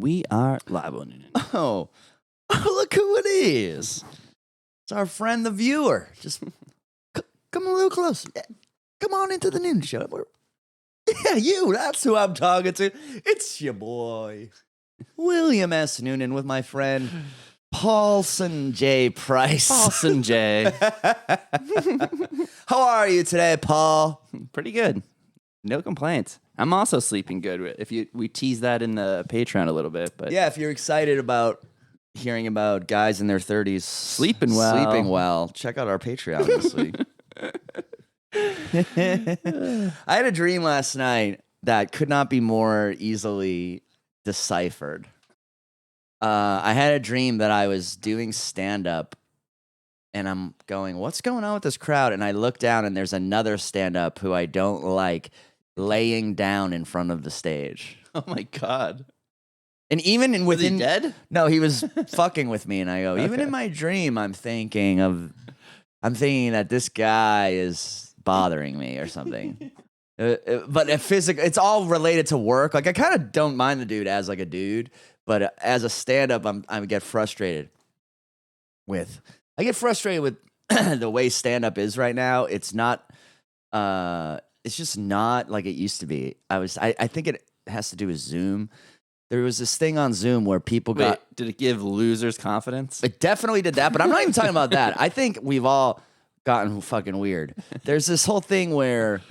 We are live on Noonan. Oh, look who it is. It's our friend, the viewer. Just come a little closer. Yeah, come on into the Noonan show. Yeah, you. That's who I'm talking to. It's your boy, William S. Noonan, with my friend, Paulson J. Price. Paulson J. How are you today, Paul? Pretty good. No complaints. I'm also sleeping good. If we tease that in the Patreon a little bit, but Yeah, if you're excited about hearing about guys in their 30s Sleeping well. check out our Patreon this week. I had a dream last night that could not be more easily deciphered. I had a dream that I was doing stand-up, and I'm going, what's going on with this crowd? And I look down, and there's another stand-up who I don't like laying down in front of the stage. oh my god, And even in was he within dead? No, he was fucking with me, and I go, even Okay. in my dream, I'm thinking that this guy is bothering me or something. But it's all related to work. Like, I kind of don't mind the dude as like a dude, but as a stand-up, I get frustrated with the way stand-up is right now. It's not. It's just not like it used to be. I think it has to do with Zoom. There was this thing on Zoom where people got. Did it give losers confidence? It definitely did that, but I'm not even talking about that. I think we've all gotten fucking weird. There's this whole thing where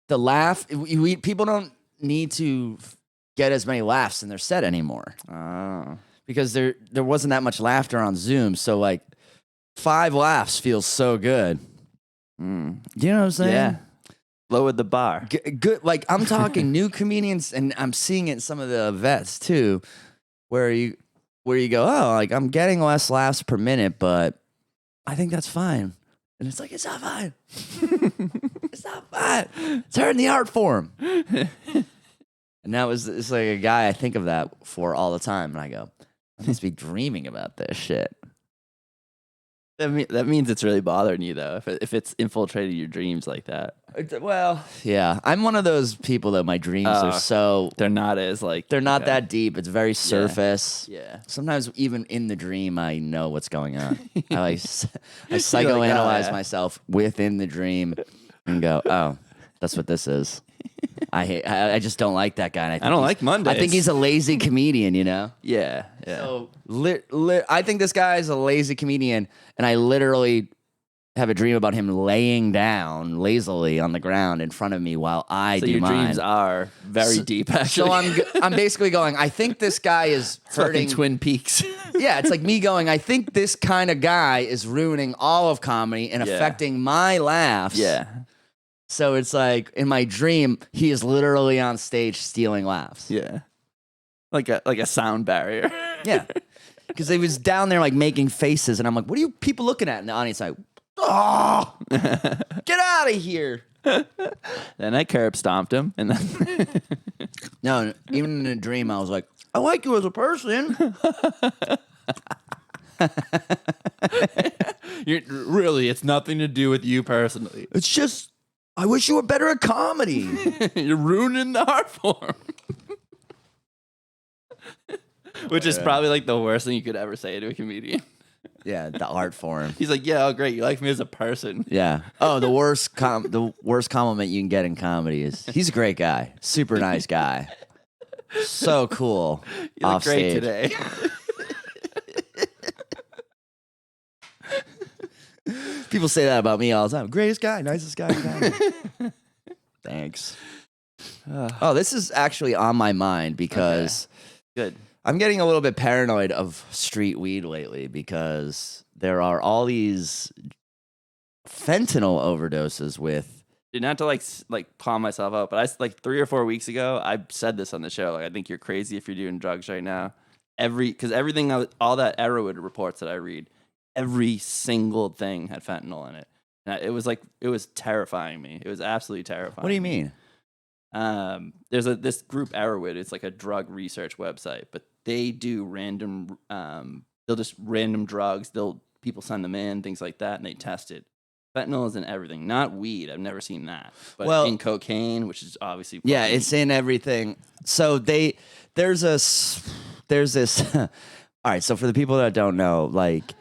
the laugh, people don't need to get as many laughs in their set anymore. Oh. Because there wasn't that much laughter on Zoom. So, like, 5 laughs feels so good. Mm. You know what I'm saying? Yeah. Lowered the bar. Good. Like, I'm talking new comedians, and I'm seeing it in some of the vets too, where you go, oh, like, I'm getting less laughs per minute, but I think that's fine. And it's like, it's not fine. It's not fine. It's hurting the art form. And it's like a guy I think of that for all the time, and I go, I must be dreaming about this shit. That means it's really bothering you, though, if it's infiltrated your dreams like that. Well, yeah. I'm one of those people that my dreams are so... They're not as, like... They're not that deep. It's very surface. Yeah. Sometimes even in the dream, I know what's going on. I psychoanalyze myself within the dream and go, oh, that's what this is. I just don't like that guy. And I don't like Mondays. I think he's a lazy comedian, you know? Yeah. So I think this guy is a lazy comedian, and I literally have a dream about him laying down lazily on the ground in front of me while I do your mine. dreams are very deep, actually. So I'm basically going, I think this guy is hurting Twin Peaks. Yeah, it's like me going, I think this kind of guy is ruining all of comedy and affecting my laughs. Yeah. So it's like, in my dream, he is literally on stage stealing laughs. Yeah. Like a sound barrier. Yeah. Because he was down there, like, making faces, and I'm like, what are you people looking at? And the audience like, oh, get out of here. Then I curb stomped him, and then No, even in a dream, I was like, I like you as a person. it's nothing to do with you personally. It's just, I wish you were better at comedy. You're ruining the art form. Which is probably like the worst thing you could ever say to a comedian. Yeah, the art form. He's like, yeah, oh great, you like me as a person. Yeah. Oh, the worst compliment you can get in comedy is he's a great guy, super nice guy, so cool. You look great stage. today. People say that about me all the time. Greatest guy, nicest guy in comedy. Thanks. Oh, this is actually on my mind because Good. I'm getting a little bit paranoid of street weed lately because there are all these fentanyl overdoses with. Dude, not to like calm myself out, but like 3 or 4 weeks ago, I said this on the show. Like, I think you're crazy if you're doing drugs right now. Because everything, all that Arrowwood reports that I read, every single thing had fentanyl in it. And it was terrifying me. It was absolutely terrifying. What do you mean? There's this group Arrowwood. It's like a drug research website, but they do random. They'll just random drugs. People send them in, things like that, and they test it. Fentanyl is in everything, not weed. I've never seen that. But in cocaine, which is obviously it's in everything. So there's a there's this. All right, so for the people that don't know, like,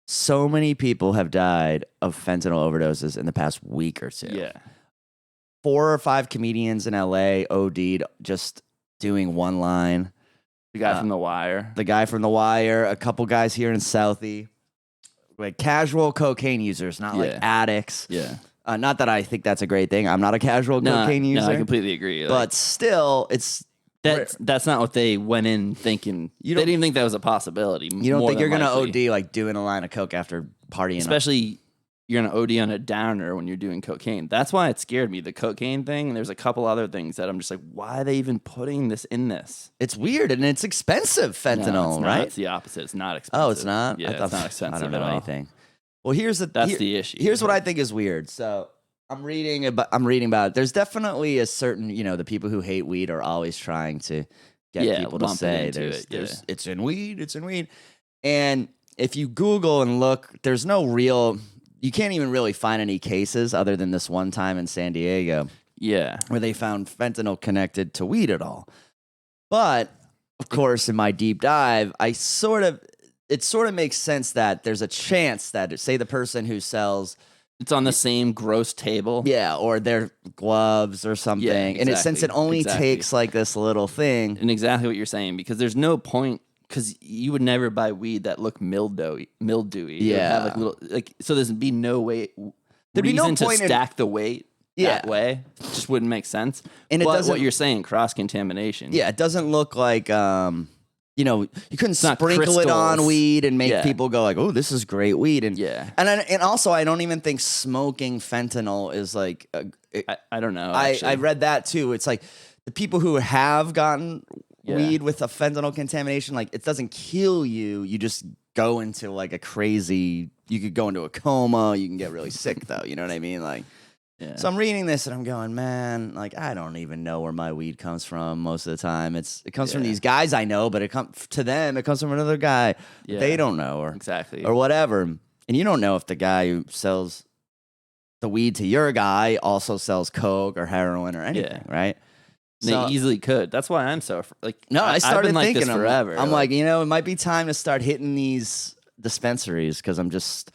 so many people have died of fentanyl overdoses in the past week or two. Yeah. 4 or 5 comedians in LA OD'd just doing one line. The guy from The Wire. The guy from The Wire, a couple guys here in Southie. Like casual cocaine users, not like addicts. Yeah. Not that I think that's a great thing. I'm not a casual cocaine user. No, I completely agree. But still, it's... That's not what they went in thinking. They didn't even think that was a possibility. You don't think you're going to OD like doing a line of coke after partying? Especially you're going to OD on a downer when you're doing cocaine. That's why it scared me, the cocaine thing. And there's a couple other things that I'm just like, why are they even putting this in this? It's weird, and it's expensive, fentanyl, no, it's not. right? It's the opposite. It's not expensive. Oh, it's not? Yeah, it's not expensive I don't know at all. anything. Well, that's the issue. Here's what I think is weird. So I'm reading about it. There's definitely a certain, the people who hate weed are always trying to get people to say it's in weed, it's in weed. And if you Google and look, there's no real, you can't even really find any cases other than this one time in San Diego. Yeah. Where they found fentanyl connected to weed at all. But of course, in my deep dive, it sort of makes sense that there's a chance that, say, the person who sells, it's on the same gross table. Yeah, or their gloves or something. Yeah, And since it only takes like this little thing. And exactly what you're saying, because there's no point, because you would never buy weed that looked mildewy. Yeah. Have so there'd be no way. There'd be no point to stack the weight that way. It just wouldn't make sense. And it doesn't, what you're saying, cross-contamination. Yeah, it doesn't look like... you couldn't sprinkle it on weed and make people go like, "Oh, this is great weed." And also, I don't even think smoking fentanyl is like. I don't know. I read that too. It's like the people who have gotten weed with a fentanyl contamination, like it doesn't kill you. You just go into like a crazy. You could go into a coma. You can get really sick though. You know what I mean? Like. Yeah. So I'm reading this and I'm going, man, like I don't even know where my weed comes from most of the time. It comes from these guys I know, but it comes from another guy they don't know or whatever. And you don't know if the guy who sells the weed to your guy also sells coke or heroin or anything, right? They easily could. That's why I'm so I started I've been like thinking this forever. I'm like, it might be time to start hitting these dispensaries because I'm just,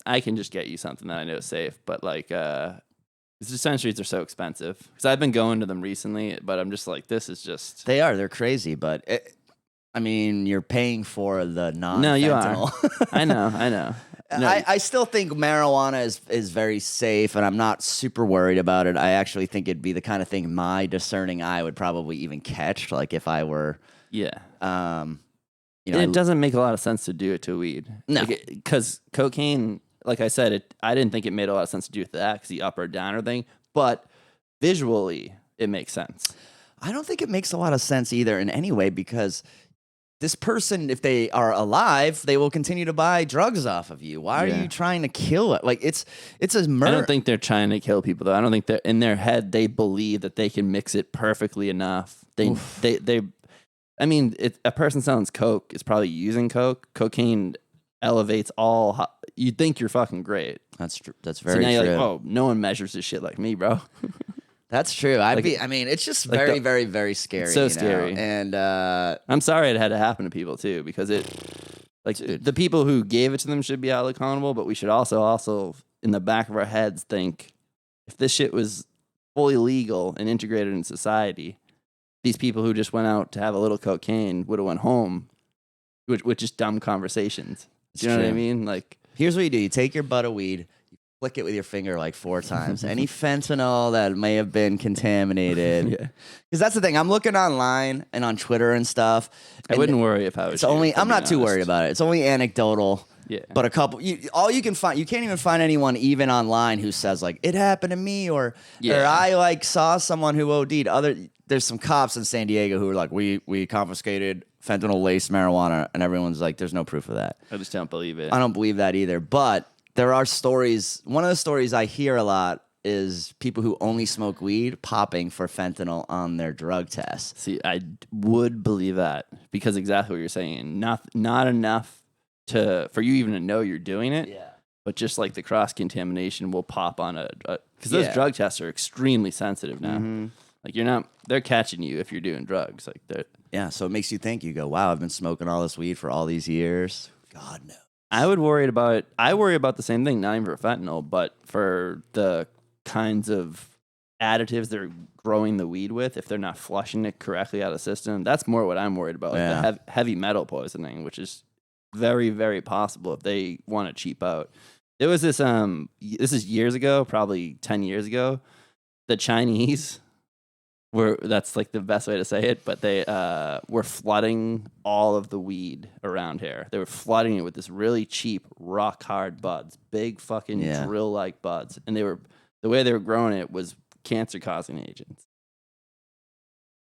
I can just get you something that I know is safe, but these dispensaries are so expensive. Because I've been going to them recently, but I'm just like, this is just... They're crazy, but you're paying for the non-fentanyl. No, you are. I know. No. I still think marijuana is very safe, and I'm not super worried about it. I actually think it'd be the kind of thing my discerning eye would probably even catch, like if I were... Yeah. It doesn't make a lot of sense to do it to weed. No. Because cocaine, like I said, I didn't think it made a lot of sense to do with that because the up or downer thing. But visually, it makes sense. I don't think it makes a lot of sense either in any way because this person, if they are alive, they will continue to buy drugs off of you. Why are you trying to kill it? Like it's a murder. I don't think they're trying to kill people though. I don't think that in their head they believe that they can mix it perfectly enough. A person selling coke is probably using coke. Cocaine elevates all. You think you're fucking great. That's true. That's very so now true. You're like, oh, no one measures this shit like me, bro. That's true. It's just very, very, very scary. It's so scary. And I'm sorry it had to happen to people too, because the people who gave it to them should be held accountable, but we should also in the back of our heads think if this shit was fully legal and integrated in society, these people who just went out to have a little cocaine would have went home with just dumb conversations. Do you know what I mean? Like, here's what you do. You take your butt of weed, you flick it with your finger like 4 times. Any fentanyl that may have been contaminated. Because that's the thing. I'm looking online and on Twitter and stuff. I wouldn't worry if I was I'm not too worried about it. It's only anecdotal. Yeah. But a couple, all you can find, you can't even find anyone even online who says like, it happened to me or I saw someone who OD'd. There's some cops in San Diego who are like, we confiscated fentanyl-laced marijuana, and everyone's like, there's no proof of that. I just don't believe it. I don't believe that either. But there are stories. One of the stories I hear a lot is people who only smoke weed popping for fentanyl on their drug tests. See, I would believe that because exactly what you're saying. Not enough for you even to know you're doing it. Yeah. But just like the cross contamination will pop on because those drug tests are extremely sensitive now. Mm-hmm. Like you're not. They're catching you if you're doing drugs. Like they're. Yeah, so it makes you think. You go, wow, I've been smoking all this weed for all these years. God no. I worry about the same thing, not even for fentanyl, but for the kinds of additives they're growing the weed with. If they're not flushing it correctly out of the system, that's more what I'm worried about. Like the heavy metal poisoning, which is very, very possible if they want to cheap out. There was this. This is years ago, probably 10 years ago. The Chinese. That's like the best way to say it, but they were flooding all of the weed around here. They were flooding it with this really cheap, rock hard buds, big fucking drill like buds, and the way they were growing it was cancer causing agents.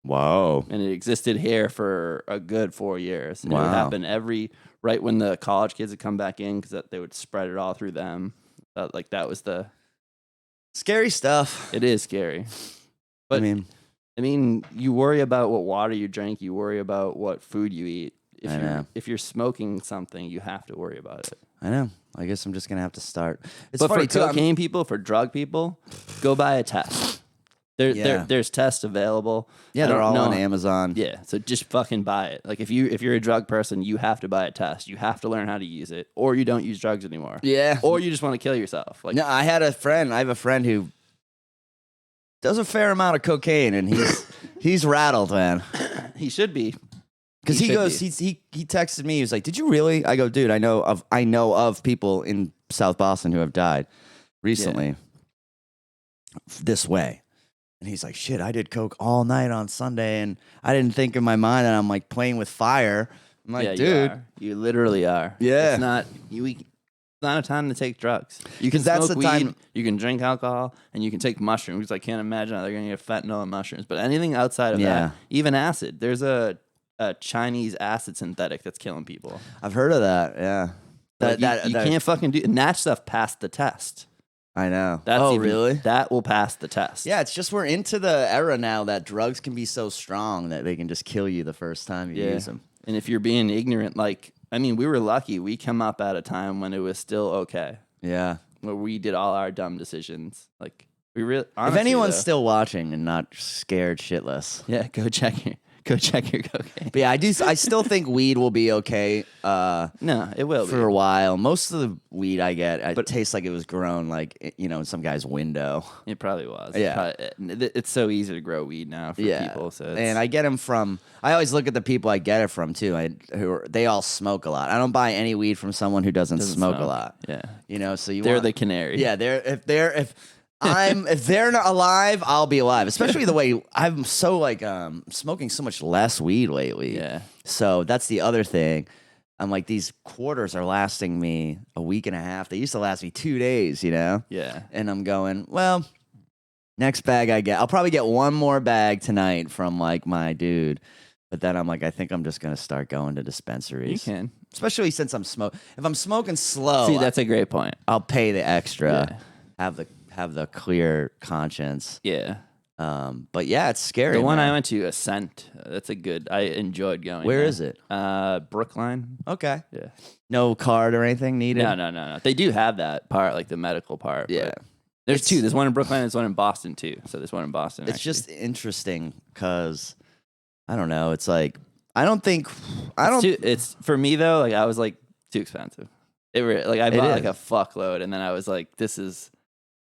Whoa! And it existed here for a good 4 years. And wow! It would happen right when the college kids would come back in because they would spread it all through them. That was the scary stuff. It is scary, but I mean, you worry about what water you drink. You worry about what food you eat. If you're smoking something, you have to worry about it. I know. I guess I'm just gonna have to start. But funny for cocaine people, for drug people, go buy a test. There's tests available. Yeah, they're all on Amazon. Yeah, so just fucking buy it. Like if you're a drug person, you have to buy a test. You have to learn how to use it, or you don't use drugs anymore. Yeah, or you just want to kill yourself. Like no, I have a friend who does a fair amount of cocaine, and he's rattled, man. He should be. Because he texted me. He was like, "Did you really?" I go, "Dude, I know of people in South Boston who have died recently this way." And he's like, "Shit, I did coke all night on Sunday, and I didn't think in my mind that I'm like playing with fire." I'm like, "Dude, you literally are." Yeah, it's not a time to take drugs. You can smoke weed, you can drink alcohol, and you can take mushrooms. I can't imagine how they're going to get fentanyl and mushrooms. But anything outside of that, even acid. There's a Chinese acid synthetic that's killing people. I've heard of that, yeah. You can't fucking do... And that stuff passed the test. I know. Really? That will pass the test. Yeah, it's just we're into the era now that drugs can be so strong that they can just kill you the first time you use them. And if you're being ignorant, we were lucky. We come up at a time when it was still okay. Yeah. Where we did all our dumb decisions. Like, we really... Honestly, if anyone's still watching and not scared shitless. Yeah, go check your cocaine. But yeah, I still think weed will be okay. No, it will for a while. Most of the weed I get, it tastes like it was grown in some guy's window. It probably was. Yeah, it's so easy to grow weed now for people. So and I get them from. I always look at the people I get it from too. They all smoke a lot. I don't buy any weed from someone who doesn't smoke a lot. Yeah, so they're the canary. Yeah, if they're not alive, I'll be alive. Especially the way I'm so smoking so much less weed lately. Yeah. So that's the other thing. I'm like, these quarters are lasting me a week and a half. They used to last me 2 days, Yeah. And I'm going, well, next bag I get, I'll probably get one more bag tonight from my dude. But then I'm like, I think I'm just gonna start going to dispensaries. You can, especially since I'm if I'm smoking slow. See, that's a great point. I'll pay the extra. Yeah. Have the clear conscience. Yeah. But yeah, it's scary. The one I went to, Ascent, that's a good, I enjoyed going Where there. is it? Brookline. Okay. Yeah. No card or anything needed? No. They do have that part, like the medical part. Yeah. There's two. There's one in Brookline, there's one in Boston too. So there's one in Boston. It's just interesting because, I don't know, it's like, it's for me though, I was too expensive. I bought a fuckload and then I was like,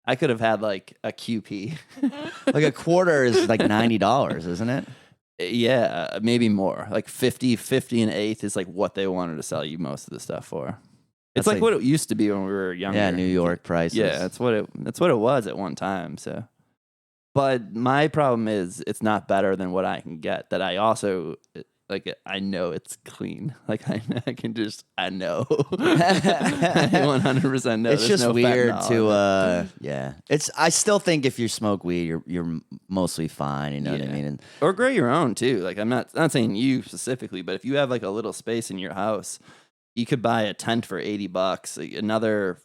I could have had a QP. A quarter is $90, isn't it? Yeah, maybe more. 50 and eighth is what they wanted to sell you most of the stuff for. It's what it used to be when we were younger. Yeah, New York prices. Yeah, that's what it was at one time. So, but my problem is it's not better than what I can get. That I also I know it's clean. I know. I 100% know. It's just weird to, I still think if you smoke weed, you're mostly fine. You know what I mean? Or grow your own too. I'm not saying you specifically, but if you have a little space in your house, you could buy a tent for $80. Another,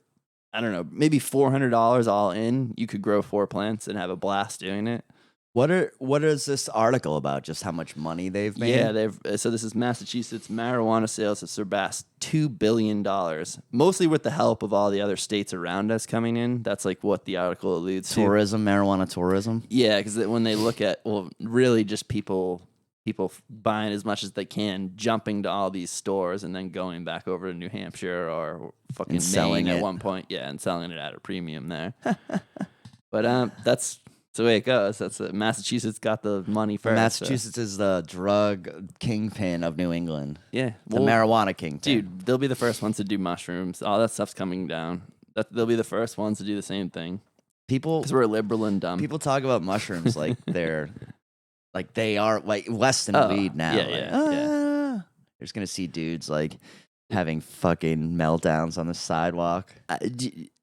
I don't know, maybe $400 all in. You could grow 4 plants and have a blast doing it. What is this article about? Just how much money they've made? Yeah, so this is Massachusetts. Marijuana sales have surpassed $2 billion, mostly with the help of all the other states around us coming in. That's like what the article alludes to. Tourism, marijuana tourism. Yeah, because when they look at, well, really just people buying as much as they can, jumping to all these stores, and then going back over to New Hampshire or fucking And selling Maine at it. one point. Yeah, and selling it at a premium there. But that's the way it goes. That's Massachusetts got the money first. Massachusetts is the drug kingpin of New England. Yeah, The marijuana kingpin. dude, they'll be the first ones to do mushrooms. All that stuff's coming down. They'll be the first ones to do the same thing people because we're liberal and dumb. people talk about mushrooms like they are like less than weed now. yeah, Like, yeah. You're just gonna see dudes like having fucking meltdowns on the sidewalk.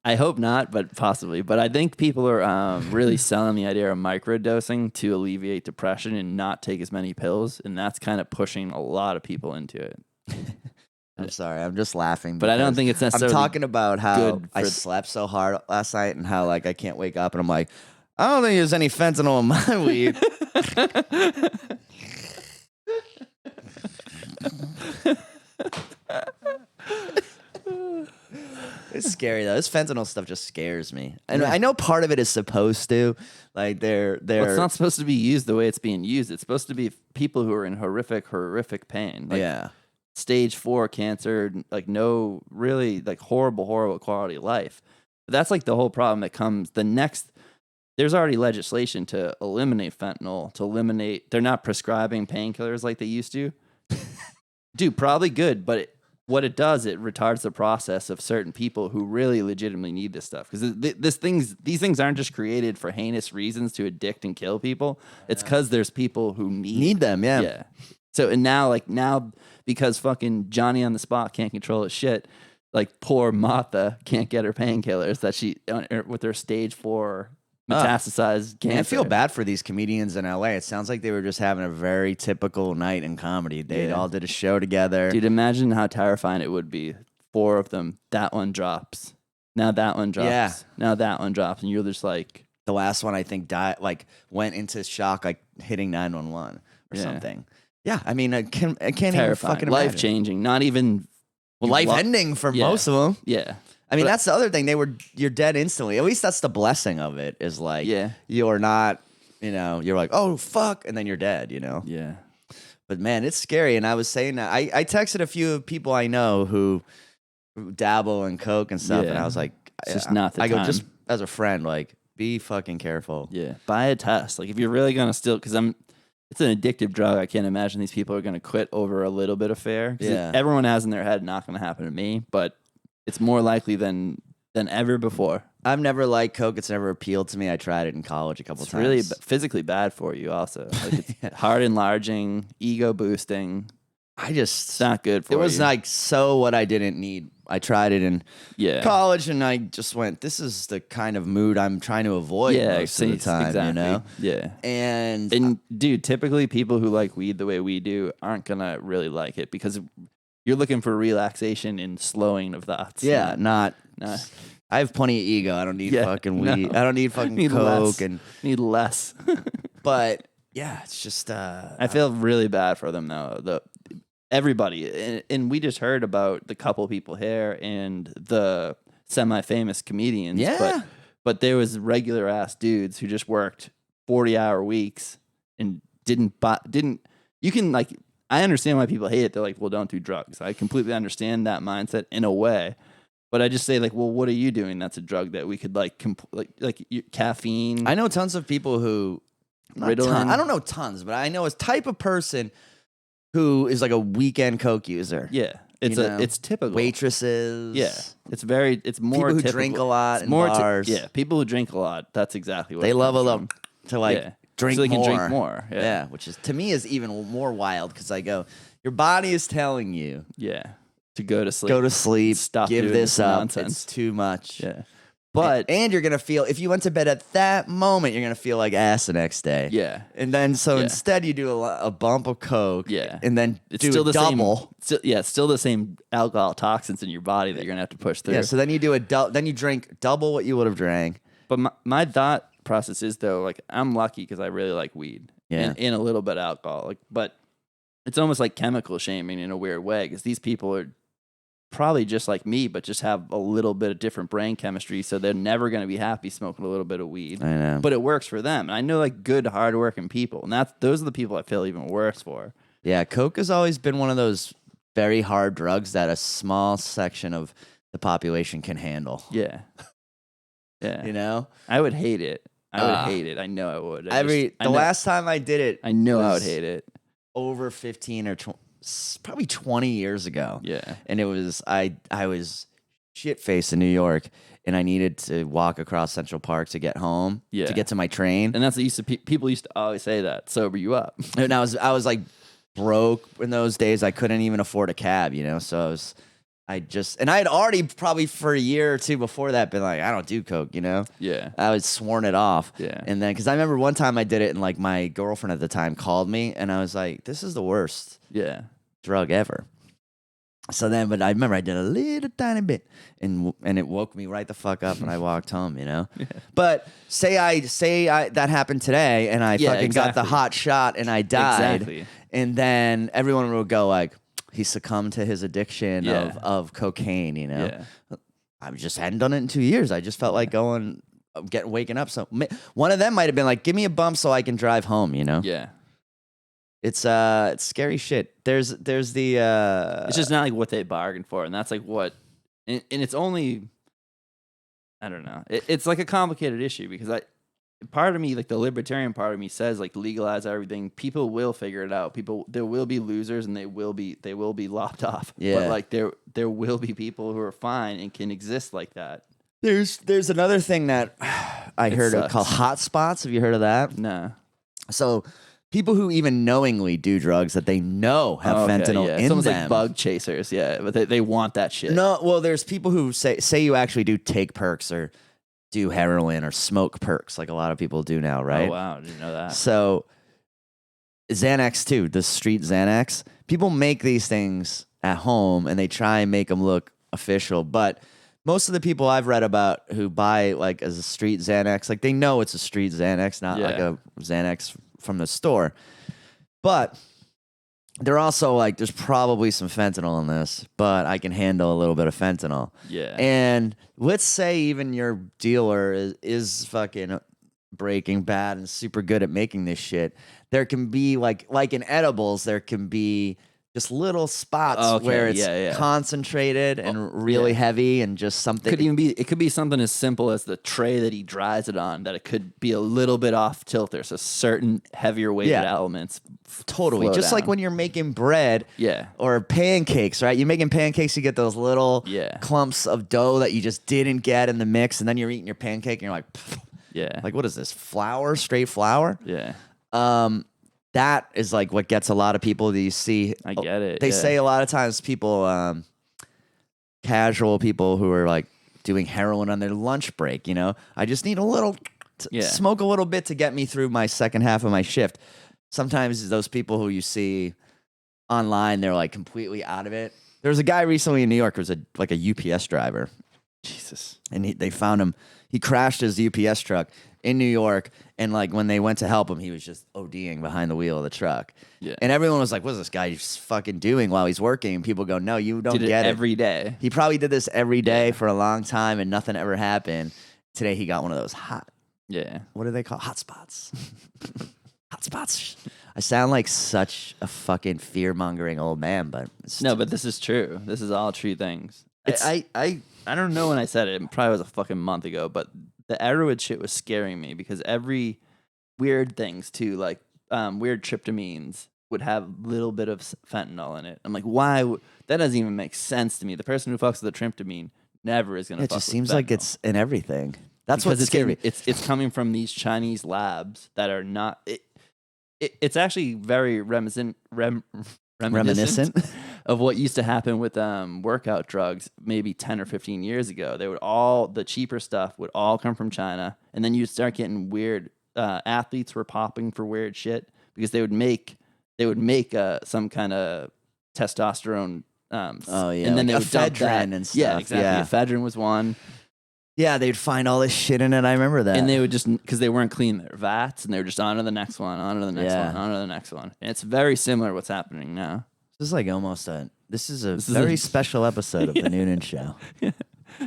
I hope not, but possibly. But I think people are really selling the idea of microdosing to alleviate depression and not take as many pills, and that's kind of pushing a lot of people into it. I'm sorry, I'm just laughing. But I don't because think it's I'm necessarily. talking about how good I for- slept so hard last night and how like I can't wake up, and I'm like, I don't think there's any fentanyl in my weed. It's scary though. This fentanyl stuff just scares me, and I know part of it is supposed to, like they're. Well, it's not supposed to be used the way it's being used. It's supposed to be people who are in horrific pain. Like yeah. Stage 4 cancer, like no really like horrible quality of life. But that's like the whole problem that comes the next. There's already legislation to eliminate fentanyl, they're not prescribing painkillers like they used to. Dude, probably good, but what it does, it retards the process of certain people who really legitimately need this stuff. Because these things aren't just created for heinous reasons to addict and kill people. It's because there's people who need them. Yeah. Yeah. So, and now because fucking Johnny on the spot can't control his shit, like poor Martha can't get her painkillers that she with her stage 4 metastasized cancer. I feel bad for these comedians in LA. It sounds like they were just having a very typical night in comedy. They all did a show together. Dude, imagine how terrifying it would be. 4 of them. That one drops. Now that one drops. Yeah. Now that one drops, and you're just like, The last one I think died, like went into shock, like hitting 911 or Yeah. something. Yeah, I mean, I can't even terrifying, fucking life imagine. changing. Not even Life ending for Yeah. most of them. Yeah. I mean, But- that's the other thing. You're dead instantly. At least that's the blessing of it. Is like, Yeah. you're not, you're like, oh fuck, and then you're dead. Yeah. But man, it's scary. And I was saying that I texted a few people I know who dabble in coke and stuff, and Yeah. I was like, It's just not the I go time. just as a friend, like, be fucking careful. Yeah. Buy a test. Like if you're really gonna still, because it's an addictive drug. I can't imagine these people are gonna quit over a little bit of fare. 'Cause Yeah. Everyone has in their head, not gonna happen to me, but it's more likely than ever before. I've never liked coke. It's never appealed to me. I tried it in college a couple It's times. really physically bad for you. Also, like it's heart enlarging, ego boosting. It's not good for It you. was like what I didn't need. I tried it in yeah. college, and I just went, this is the kind of mood I'm trying to avoid most of the time, exactly. Yeah. And Dude, typically people who like weed the way we do aren't gonna really like it because you're looking for relaxation and slowing of thoughts. yeah, not. Nah. I have plenty of ego. I don't need Yeah, fucking no. weed. I don't need fucking Need coke. less. And Need less. but yeah, it's just. I feel really bad for them though. Everybody, and we just heard about the couple people here and the semi-famous comedians. Yeah. but there was regular ass dudes who just worked 40-hour weeks and didn't. You can like. I understand why people hate it. They're like, well, don't do drugs. I completely understand that mindset in a way. But I just say like, well, what are you doing? That's a drug that we could like caffeine. I know tons of people who. Ritalin. I don't know tons, but I know a type of person who is like a weekend coke user. Yeah, it's typical. Waitresses. Yeah, it's more people who typical. drink a lot It's in more bars. yeah, people who drink a lot. That's exactly what They it love comes a from. to like Yeah. drink so they more. can drink more. Yeah. Which is to me is even more wild because I go, your body is telling you Yeah, to go to sleep. go to sleep, Stop give doing this this up. nonsense. It's too much. Yeah, but and you're gonna feel if you went to bed at that moment, you're gonna feel like ass the next day. yeah, And then Yeah. instead you do a bump of coke. Yeah. And then it's do still a the double. same. It's still the same alcohol toxins in your body that you're gonna have to push through. Yeah. So then you do then you drink double what you would have drank. But my thought process is though, like I'm lucky because I really like weed Yeah. and a little bit of alcohol. Like, but it's almost like chemical shaming in a weird way because these people are probably just like me, but just have a little bit of different brain chemistry, so they're never going to be happy smoking a little bit of weed. I know. But it works for them. And I know like good, hardworking people, and those are the people I feel even worse for. Yeah, coke has always been one of those very hard drugs that a small section of the population can handle. Yeah, yeah. You know, I would hate it. I would hate it. I know I would. Last time I did it, I know I would hate it. Over 15 or probably 20 years ago. Yeah, and it was I was shit faced in New York, and I needed to walk across Central Park to get home. Yeah. To get to my train. and that's what people used to always say that sober you up. And I was like broke in those days. I couldn't even afford a cab, you know. So I had already probably for a year or two before that been like, I don't do coke, you know. Yeah, I was sworn it off. Yeah. And then because I remember one time I did it, and like my girlfriend at the time called me, and I was like, this is the worst yeah, drug ever. So then, but I remember I did a little tiny bit, and it woke me right the fuck up, and I walked home, you know. Yeah. But say that happened today, and I fucking got the hot shot, and I died, Exactly. and then everyone would go like, he succumbed to his addiction Yeah. of cocaine, you know. Yeah. I just hadn't done it in 2 years. I just felt like waking up. So one of them might have been like, give me a bump so I can drive home, you know. Yeah. It's scary shit. There's the It's just not like what they bargained for, and that's like what, and it's only, I don't know. It's like a complicated issue because part of me, like the libertarian part of me, says like legalize everything. People will figure it out. There will be losers, and they will be lopped off. Yeah. But like there will be people who are fine and can exist like that. There's another thing that I heard of called hotspots. Have you heard of that? No. So people who even knowingly do drugs that they know have fentanyl in it's almost them. like bug chasers, yeah, but they want that shit. No, well, there's people who say you actually do take perks or do heroin or smoke perks, like a lot of people do now, right? Oh wow, I didn't know that. So Xanax too, the street Xanax. People make these things at home and they try and make them look official, but most of the people I've read about who buy like as a street Xanax, like they know it's a street Xanax, not like a Xanax from the store. But they're also like, there's probably some fentanyl in this, but I can handle a little bit of fentanyl. Yeah. And let's say even your dealer is fucking Breaking Bad and super good at making this shit. There can be like in edibles, there can be just little spots where it's concentrated and really heavy and just something. It could be something as simple as the tray that he dries it on, that it could be a little bit off tilter. So certain heavier weighted elements. Totally. Just like when you're making bread or pancakes, right? You're making pancakes, you get those little clumps of dough that you just didn't get in the mix. And then you're eating your pancake and you're like, like, what is this? Flour? Straight flour? Yeah. That is like what gets a lot of people that you see. I get it. They say a lot of times people, casual people who are like doing heroin on their lunch break, you know, I just need a little, smoke a little bit to get me through my second half of my shift. Sometimes those people who you see online, they're like completely out of it. There was a guy recently in New York who was like a UPS driver. Jesus. And they found him. He crashed his UPS truck in New York, and like when they went to help him, he was just ODing behind the wheel of the truck. Yeah. And everyone was like, "What's this guy fucking doing while he's working?" And people go, "No, you don't get it every day." He probably did this every day for a long time, and nothing ever happened. Today he got one of those what do they call hotspots? Hotspots. I sound like such a fucking fear-mongering old man, but no, but this is true. This is all true things. I don't know when I said it. It probably was a fucking month ago, but the Arrowwood shit was scaring me because every weird things too, like weird tryptamines would have a little bit of fentanyl in it. I'm like, why? That doesn't even make sense to me. The person who fucks with a tryptamine never is going to. It just seems like it's in everything. That's what's scary. It's coming from these Chinese labs that are not. It's actually very reminiscent of what used to happen with workout drugs maybe 10 or 15 years ago. The cheaper stuff would all come from China, and then you'd start getting weird athletes were popping for weird shit because they would make some kind of testosterone and then they like would dump that ephedrine and stuff. Yeah, exactly. Ephedrine was one. Yeah, they'd find all this shit in it. I remember that. And they would just, because they weren't clean their vats, and they were just on to the next one, on to the next Yeah. one, on to the next one. And it's very similar to what's happening now. This is like almost this is a This is very a- special episode of the Noonan Show.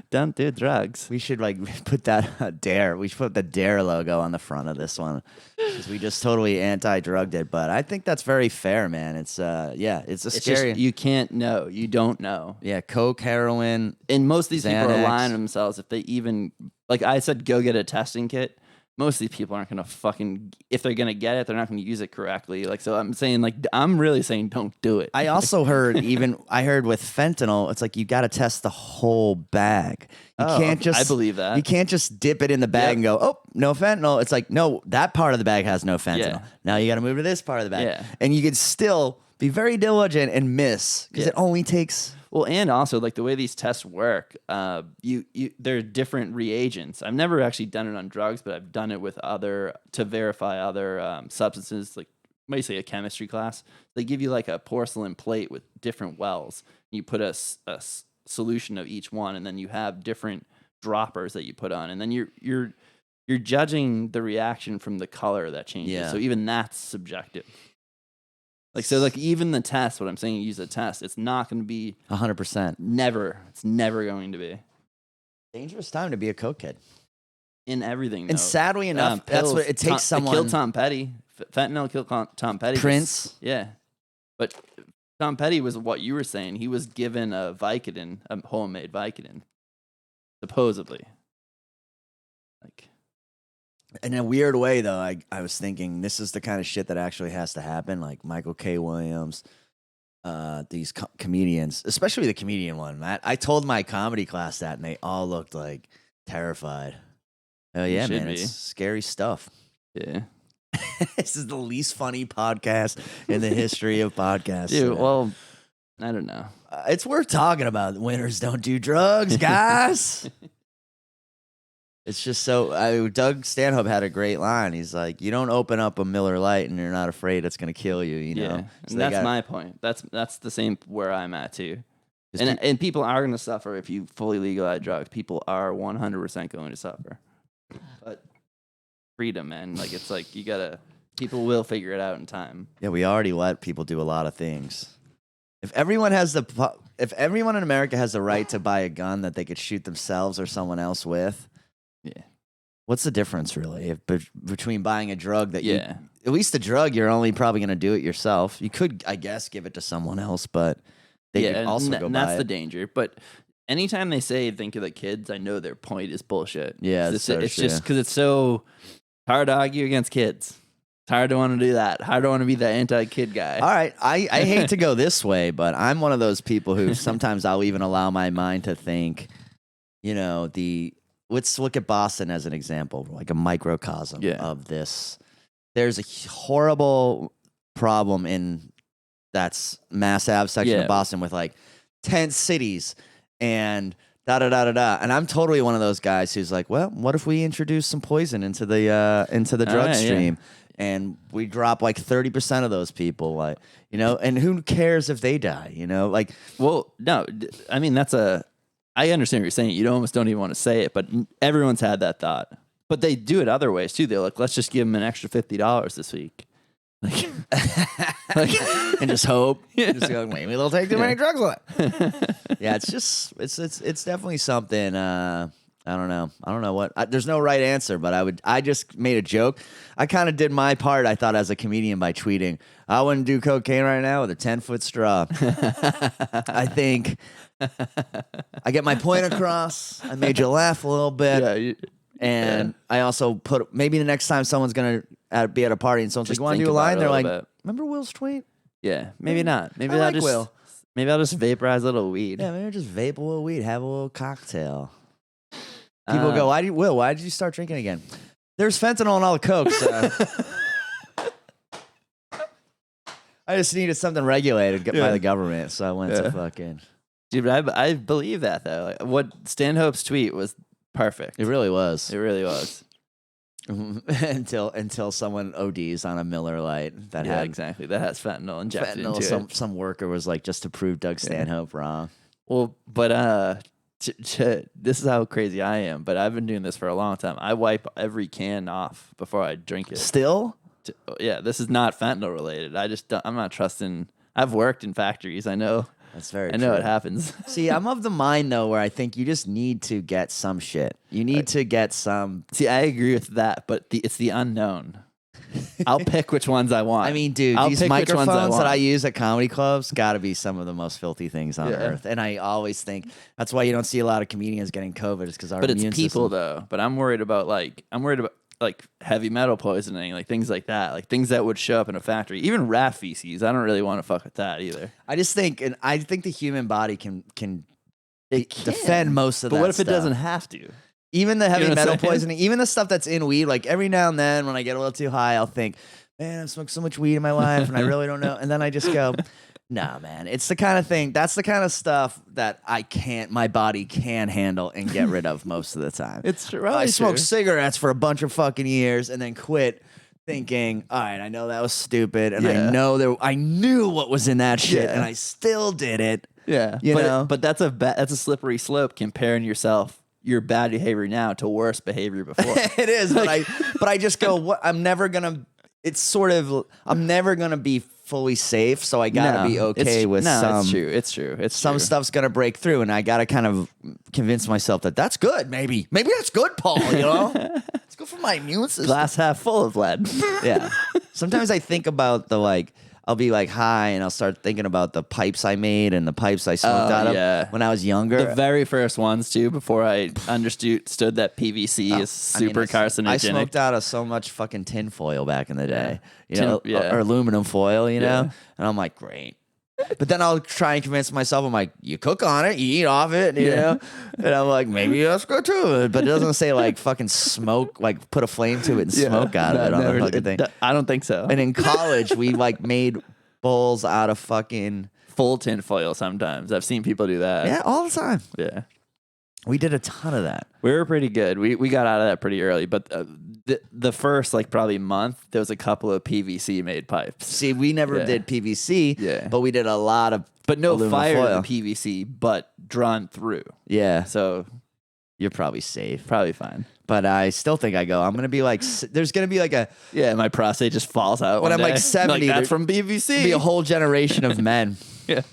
Don't do drugs. We should like put that dare. We should put the dare logo on the front of this one because we just totally anti-drugged it. But I think that's very fair, man. It's it's a It's scary. just, you can't know. You don't know. Yeah, coke, heroin. And most of these people are Xanax. lying to themselves if they even, like I said, go get a testing kit. Most of these people aren't going to fucking, if they're going to get it, they're not going to use it correctly. Like, so I'm saying, like, I'm really saying don't do it. I also heard I heard with fentanyl, it's like you got to test the whole bag. You can't just. I believe that. You can't just dip it in the bag Yep. and go, oh, no fentanyl. It's like, no, that part of the bag has no fentanyl. Yeah. Now you got to move to this part of the bag. Yeah. And you could still be very diligent and miss because Yeah. it only takes. Well, and also like the way these tests work, they're different reagents. I've never actually done it on drugs, but I've done it with to verify other substances, like basically a chemistry class. They give you like a porcelain plate with different wells. You put a solution of each one, and then you have different droppers that you put on, and then you're judging the reaction from the color that changes. Yeah. So even that's subjective. Like, so like even the test, what I'm saying, you use a test, it's not going to be 100%. never. It's never going to be Dangerous time to be a coke kid. in everything. And though. sadly enough, that's Pills, what it takes It someone. killed Tom Petty. Fentanyl killed Tom Petty. Prince. Yeah. But Tom Petty was what you were saying. He was given a Vicodin, a homemade Vicodin, supposedly. Like, In a weird way, though, I was thinking this is the kind of shit that actually has to happen. Like Michael K. Williams, these comedians, especially the comedian one, Matt. I told my comedy class that, and they all looked like terrified. Oh yeah, should man, be. it's scary stuff. yeah. This is the least funny podcast in the history of podcasts. Dude, well, I don't know. It's worth talking about. Winners don't do drugs, guys. It's just so. Doug Stanhope had a great line. He's like, "You don't open up a Miller Lite and you're not afraid it's going to kill you." You know, Yeah. So And they that's my point. That's the same where I'm at too. Just And people are going to suffer if you fully legalize drugs. People are 100% going to suffer. But freedom, man. Like, it's like you gotta. People will figure it out in time. Yeah, we already let people do a lot of things. If everyone in America has the right to buy a gun that they could shoot themselves or someone else with, Yeah. what's the difference really between buying a drug that you, Yeah. at least the drug you're only probably going to do it yourself. You could, I guess, give it to someone else, but they could also go and buy that's it. the danger. But anytime they say think of the kids, I know their point is bullshit. Yeah, it's so just true. because it's so hard to argue against kids. It's hard to want to do that. Hard to want to be the anti-kid guy. All right, I hate to go this way, but I'm one of those people who sometimes I'll even allow my mind to think, let's look at Boston as an example, like a microcosm of this. There's a horrible problem in that's Mass Ave section of Boston with like 10 cities and da-da-da-da-da. And I'm totally one of those guys who's like, well, what if we introduce some poison into the drug stream? And we drop like 30% of those people, like, and who cares if they die, like. Well, no, I mean, I understand what you're saying. You almost don't even want to say it, but everyone's had that thought. But they do it other ways too. They're like, let's just give them an extra $50 this week. Like, and just hope. Just go, maybe they'll take too many drugs on it. Yeah, it's definitely something. I don't know what. There's no right answer, but I just made a joke. I kind of did my part, I thought, as a comedian by tweeting, I wouldn't do cocaine right now with a 10-foot straw. I think I get my point across. I made you laugh a little bit. And I also put, maybe the next time someone's going to be at a party and someone's Just like, want to think do a about line? it a They're like, little bit. remember Will's tweet? Yeah, maybe not. Maybe I I'll like just Will. Maybe I'll just vaporize a little weed. Yeah, maybe just vape a little weed, have a little cocktail. People go, why did you start drinking again? There's fentanyl in all the coke, so. I just needed something regulated by the government, so I went to fucking. Dude, but I believe that though. Like, what Stanhope's tweet was perfect. It really was. It really was. until someone ODs on a Miller Lite that had exactly. That has fentanyl injected fentanyl. into it. Some worker was like, just to prove Doug Stanhope wrong. Well, but This is how crazy I am, but I've been doing this for a long time. I wipe every can off before I drink it. Still? Yeah, this is not fentanyl related. I'm not trusting. I've worked in factories. I know. That's very I know true. it happens. See, I'm of the mind, though, where I think you just need to get some shit. You need to get some. See, I agree with that, but it's the unknown. I'll pick which ones I want. I mean, dude, I'll these pick which ones microphones that I want. use at comedy clubs got to be some of the most filthy things on Yeah. earth. And I always think that's why you don't see a lot of comedians getting COVID, is because our But it's immune people system. though. But I'm worried about heavy metal poisoning, like things like that, like things that would show up in a factory. Even rat feces. I don't really want to fuck with that either. I just think, and I think the human body can It can. defend most of that. But what if it stuff. doesn't have to? Even the heavy know what I'm metal saying? poisoning, even the stuff that's in weed, like every now and then when I get a little too high, I'll think, man, I've smoked so much weed in my life and I really don't know. And then I just go, nah, man, it's the kind of thing, that's the kind of stuff that my body can handle and get rid of most of the time. It's true. I smoked cigarettes for a bunch of fucking years and then quit thinking, all right, I know that was stupid and I knew what was in that shit and I still did it. Yeah, You know? but that's a slippery slope comparing your bad behavior now to worse behavior before. It is, but I just go, what? I'm never gonna be fully safe, so I gotta be okay with some. It's true. Some stuff's gonna break through, and I gotta kind of convince myself that that's good. Maybe that's good, Paul. You know, it's good for my immune system. Glass half full of lead. Yeah. Sometimes I think about I'll be like high and I'll start thinking about the pipes I made and the pipes I smoked out of when I was younger. The very first ones too, before I understood that PVC is super carcinogenic. I smoked out of so much fucking tin foil back in the day, Yeah. or aluminum foil, you know? Yeah. And I'm like, great. But then I'll try and convince myself, I'm like, you cook on it, you eat off it, you know? And I'm like, maybe that's good too. But it doesn't say like fucking smoke, like put a flame to it and smoke out of it on the fucking thing. I don't think so. And in college, we like made bowls out of fucking Full tin foil sometimes. I've seen people do that. all the time. Yeah. We did a ton of that. We were pretty good. We got out of that pretty early, but the first like probably month there was a couple of PVC made pipes. See, we never did PVC, but we did a lot of But no aluminum fire foil. in PVC, but drawn through. Yeah, So you're probably safe. probably fine. But I still think I'm going to be like, there's going to be like Yeah, my prostate just falls out When one I'm like day. 70, that's there- from PVC. be a whole generation of men Yeah.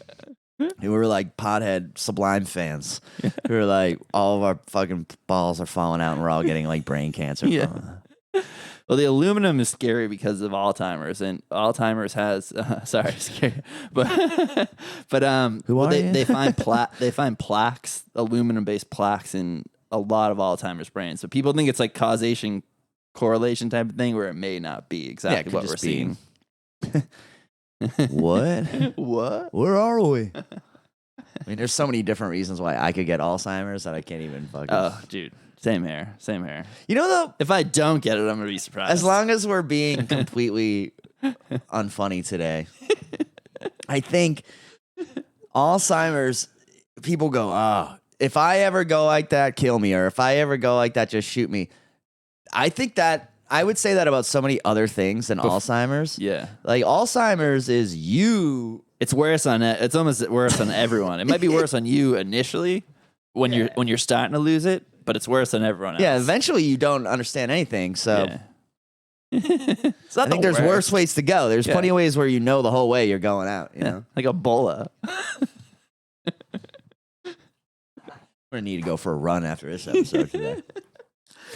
who were like pothead Sublime fans who are like, all of our fucking balls are falling out and we're all getting like brain cancer. Yeah. from it. Well, the aluminum is scary because of Alzheimer's, and Alzheimer's has sorry, scary, but Who are they, you? they find plaques, aluminum based plaques in a lot of Alzheimer's brains. So people think it's like correlation type of thing, where it may not be it exactly could what we're just be. seeing. What? What? Where are we? I mean, there's so many different reasons why I could get Alzheimer's that I can't even fucking. Oh, dude, same here. You know, though, If I don't get it, I'm gonna be surprised. as long as we're being completely unfunny today, I think Alzheimer's, people go, oh, if I ever go like that, kill me. Or if I ever go like that, just shoot me. I think that I would say that about so many other things than Alzheimer's. Yeah, Like Alzheimer's is you. it's worse on it. It's almost worse on everyone. It might be worse on you initially when you're starting to lose it, but it's worse on everyone else. Yeah, eventually you don't understand anything. So Yeah. It's not I think the there's worse ways to go. There's plenty of ways where you know the whole way you're going out. You know, like Ebola. we're gonna need to go for a run after this episode today.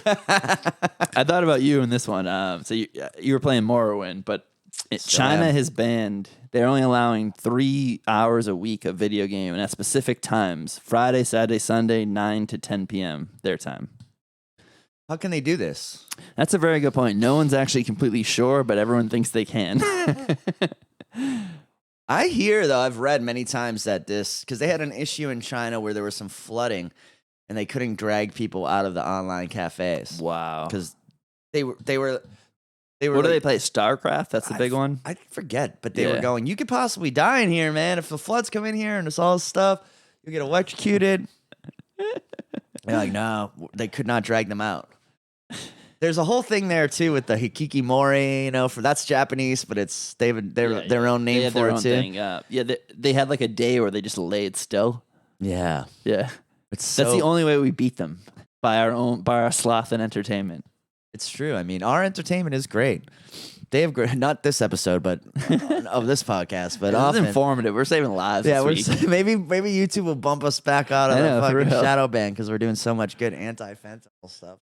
I thought about you in this one. So you were playing Morrowind, but China am. has banned. They're only allowing 3 hours a week of video game and at specific times: Friday, Saturday, Sunday, 9 to 10 p.m. their time. How can they do this? That's a very good point. No one's actually completely sure, but everyone thinks they can. I hear, though, I've read many times that because they had an issue in China where there was some flooding and they couldn't drag people out of the online cafes. Wow. Because they were What do like- they play? StarCraft? That's the big one. I forget, but they were Yeah. going, you could possibly die in here, man. If the floods come in here and it's all this stuff, you get electrocuted. They're like, no, they could not drag them out. There's a whole thing there too with the hikikomori, that's Japanese, but it's their own name They had for their it own too. thing. They had like a day where they just laid still. Yeah, Yeah. It's That's the only way we beat them, by our sloth and entertainment. It's true. I mean, our entertainment is great. They have great, not this episode, but of this podcast, but It's often informative. We're saving lives. Yeah, this week. maybe YouTube will bump us back out of I the know, for fucking real. shadow ban because we're doing so much good anti-fentanyl stuff.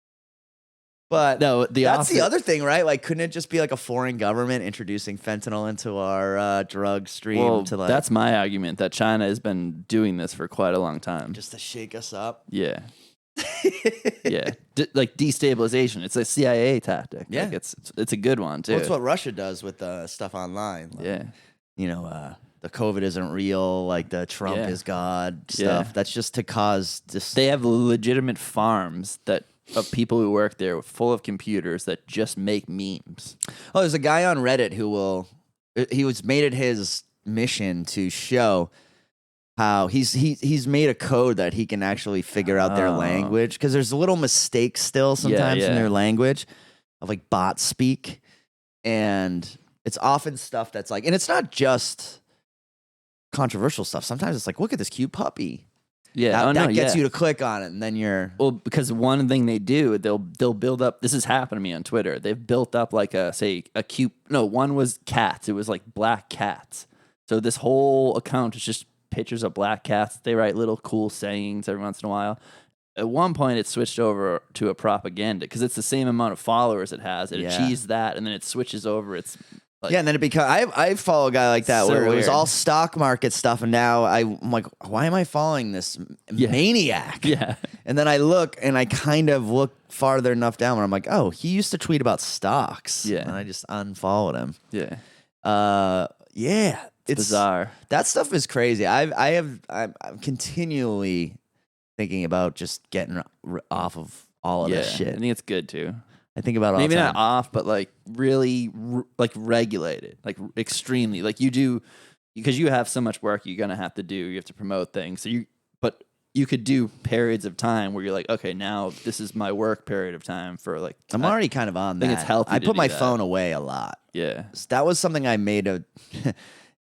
But No, that's the other thing, right? Like, couldn't it just be like a foreign government introducing fentanyl into our drug stream? Well, to like, that's my argument, that China has been doing this for quite a long time. just to shake us up. Yeah. Yeah. Like destabilization. It's a CIA tactic. Yeah. Like it's a good one, too. Well, that's what Russia does with stuff online. Like, Yeah. You know, the COVID isn't real, like the Trump Yeah. is God stuff. Yeah. That's just to cause this. They have legitimate farms of people who work there full of computers that just make memes. Oh, there's a guy on Reddit he made it his mission to show how he's made a code that he can actually figure out their language, because there's a little mistakes still sometimes in yeah. their language of like bot speak, and it's often stuff that's like, and it's not just controversial stuff. Sometimes it's like, look at this cute puppy. Yeah. That gets you to click on it, and then you're Well, because one thing they do, they'll build up. This has happened to me on Twitter. They've built up like a cute. No, one was cats. It was like black cats. So this whole account is just pictures of black cats. They write little cool sayings every once in a while. At one point, it switched over to a propaganda because it's the same amount of followers it has. It achieves that, and then it switches over. It's like, and then it becomes. I follow a guy like that So where it was weird. all stock market stuff, and now I'm like, why am I following this maniac? Yeah. And then I look, and I kind of look farther enough down where I'm like, oh, he used to tweet about stocks. Yeah. And I just unfollowed him. Yeah. Yeah. It's Bizarre. That stuff is crazy. I'm continually thinking about just getting off of all of Yeah. this shit. I think it's good too. I think about it all Maybe the not time. off, but like really like regulated, like extremely. Like you do, because you have so much work you're gonna have to do. You have to promote things. But you could do periods of time where you're like, okay, now this is my work period of time for like. I'm already kind of on that. I think it's healthy I to put do my that. phone away a lot. Yeah. That was something I made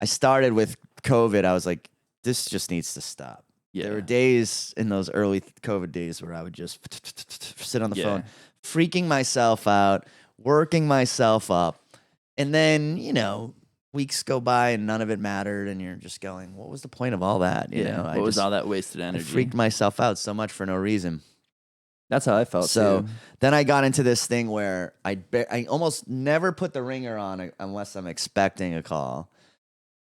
I started with COVID. I was like, this just needs to stop. Yeah. There were days in those early COVID days where I would just sit on the Yeah. phone, freaking myself out, working myself up. And then, weeks go by and none of it mattered. And you're just going, what was the point of all that? You know, What was all that wasted I energy? freaked myself out so much for no reason. That's how I felt. So too. then I got into this thing where I almost never put the ringer on unless I'm expecting a call.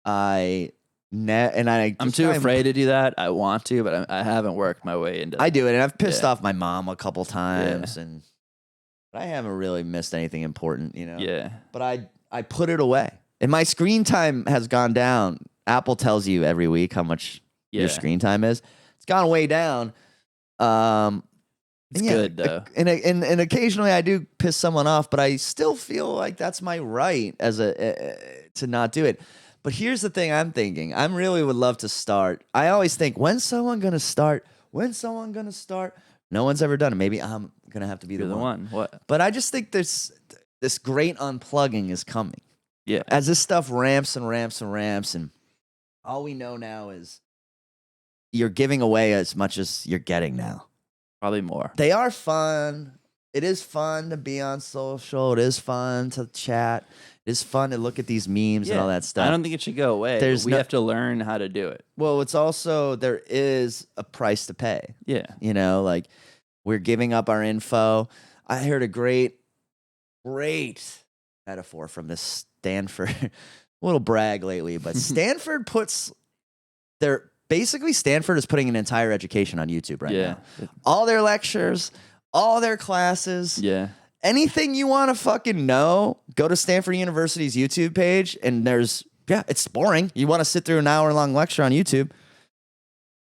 I'm too afraid to do that. I want to, but I haven't worked my way into. I do it, and I've pissed Yeah. off my mom a couple times, but I haven't really missed anything important, Yeah. But I put it away, and my screen time has gone down. Apple tells you every week how much Yeah. your screen time is. It's gone way down. It's good though. And occasionally I do piss someone off, but I still feel like that's my right as to not do it. But here's the thing I'm thinking. I really would love to start. I always think, when's someone gonna start? When's someone gonna start? No one's ever done it. Maybe I'm gonna have to be You're the one. What? But I just think this great unplugging is coming. Yeah. As this stuff ramps and ramps and ramps, and all we know now is you're giving away as much as you're getting now. Probably more. They are fun. It is fun to be on social. It is fun to chat. It is fun to look at these memes and all that stuff. I don't think it should go away. We have to learn how to do it. Well, it's also, there is a price to pay. Yeah. Like we're giving up our info. I heard a great metaphor from this Stanford, a little brag lately, but Stanford basically Stanford is putting an entire education on YouTube right now. All their lectures, all their classes. Yeah. Anything you want to fucking know, go to Stanford University's YouTube page, and it's boring. You want to sit through an hour-long lecture on YouTube,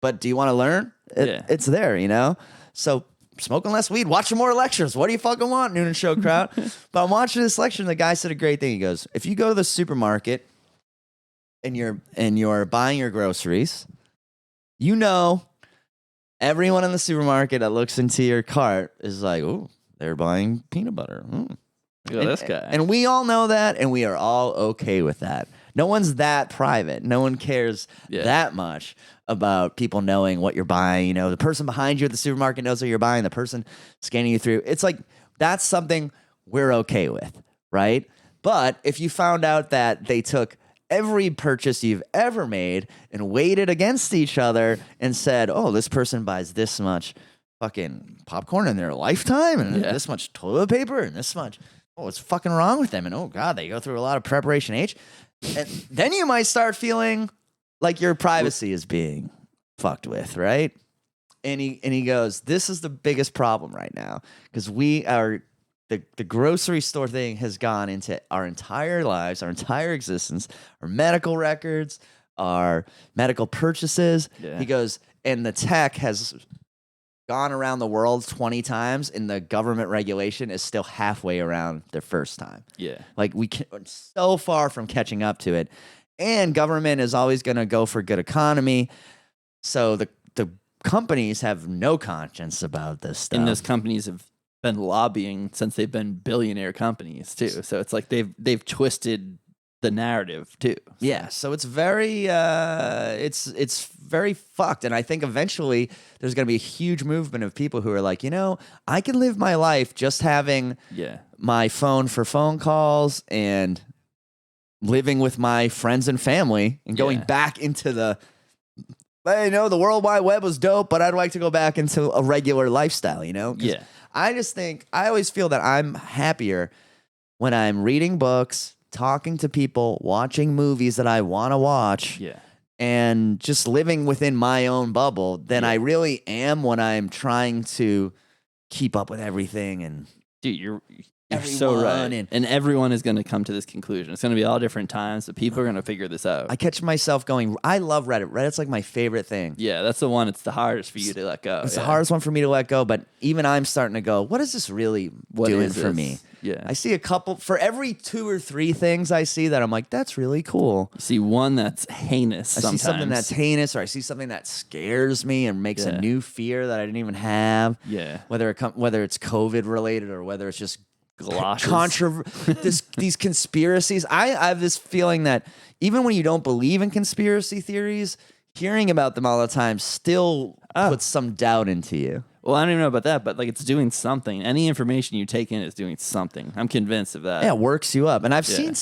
but do you want to learn? It's there, So smoking less weed, watching more lectures. What do you fucking want, Noonan Show crowd? But I'm watching this lecture, and the guy said a great thing. He goes, if you go to the supermarket and you're buying your groceries, everyone in the supermarket that looks into your cart is like, ooh, they're buying peanut butter. Look at this guy. And we all know that, and we are all okay with that. No one's that private. No one cares that much about people knowing what you're buying. You know, the person behind you at the supermarket knows what you're buying. The person scanning you through. It's like, that's something we're okay with, right? But if you found out that they took every purchase you've ever made and weighed it against each other and said, oh, this person buys this much fucking popcorn in their lifetime and this much toilet paper and this much, oh, what's fucking wrong with them? And oh God, they go through a lot of preparation H. And then you might start feeling like your privacy is being fucked with, right? And he goes, this is the biggest problem right now because we are the grocery store thing has gone into our entire lives, our entire existence, our medical records, our medical purchases. Yeah. He goes, and the tech has gone around the world 20 times, and the government regulation is still halfway around their first time. Yeah. Like, we're so far from catching up to it. And government is always going to go for good economy. So the companies have no conscience about this stuff. And those companies have been lobbying since they've been billionaire companies too. So it's like they've twisted the narrative too. So. Yeah, so it's very it's very fucked, and I think eventually there's going to be a huge movement of people who are like, you know, I can live my life just having my phone for phone calls and living with my friends and family and going back into the you know, the World Wide Web was dope, but I'd like to go back into a regular lifestyle, you know? Yeah. I just think I always feel that I'm happier when I'm reading books, talking to people, watching movies that I want to watch, and just living within my own bubble than I really am when I'm trying to keep up with everything. And dude, you're so right. And everyone is going to come to this conclusion. It's going to be all different times, but people are going to figure this out. I catch myself going, I love Reddit. Reddit's like my favorite thing. Yeah, that's the one. It's the hardest for you to let go. It's the hardest one for me to let go, but even I'm starting to go, what is this really doing for me? Yeah. I see a couple, for every 2 or 3 things I see that I'm like, that's really cool. You see one that's heinous sometimes. I see something that's heinous, or I see something that scares me and makes a new fear that I didn't even have. Yeah. Whether it's COVID related or whether it's just these conspiracies. I have this feeling that even when you don't believe in conspiracy theories, hearing about them all the time still puts some doubt into you. Well, I don't even know about that, but like it's doing something. Any information you take in is doing something. I'm convinced of that. Yeah, it works you up. And I've seen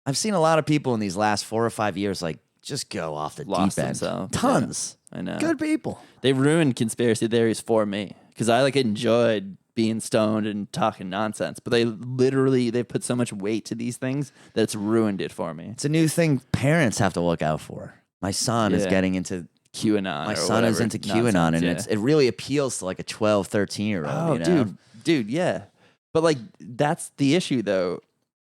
I've seen a lot of people in these last 4 or 5 years like just go off the deep end. Themselves. Tons. Yeah, I know. Good people. They ruined conspiracy theories for me because I like enjoyed being stoned and talking nonsense, but they've put so much weight to these things that it's ruined it for me. It's a new thing parents have to look out for. My son is getting into QAnon. My son is into QAnon, and it really appeals to like a 12, 13-year-old. Oh, you know? dude, yeah. But like that's the issue though.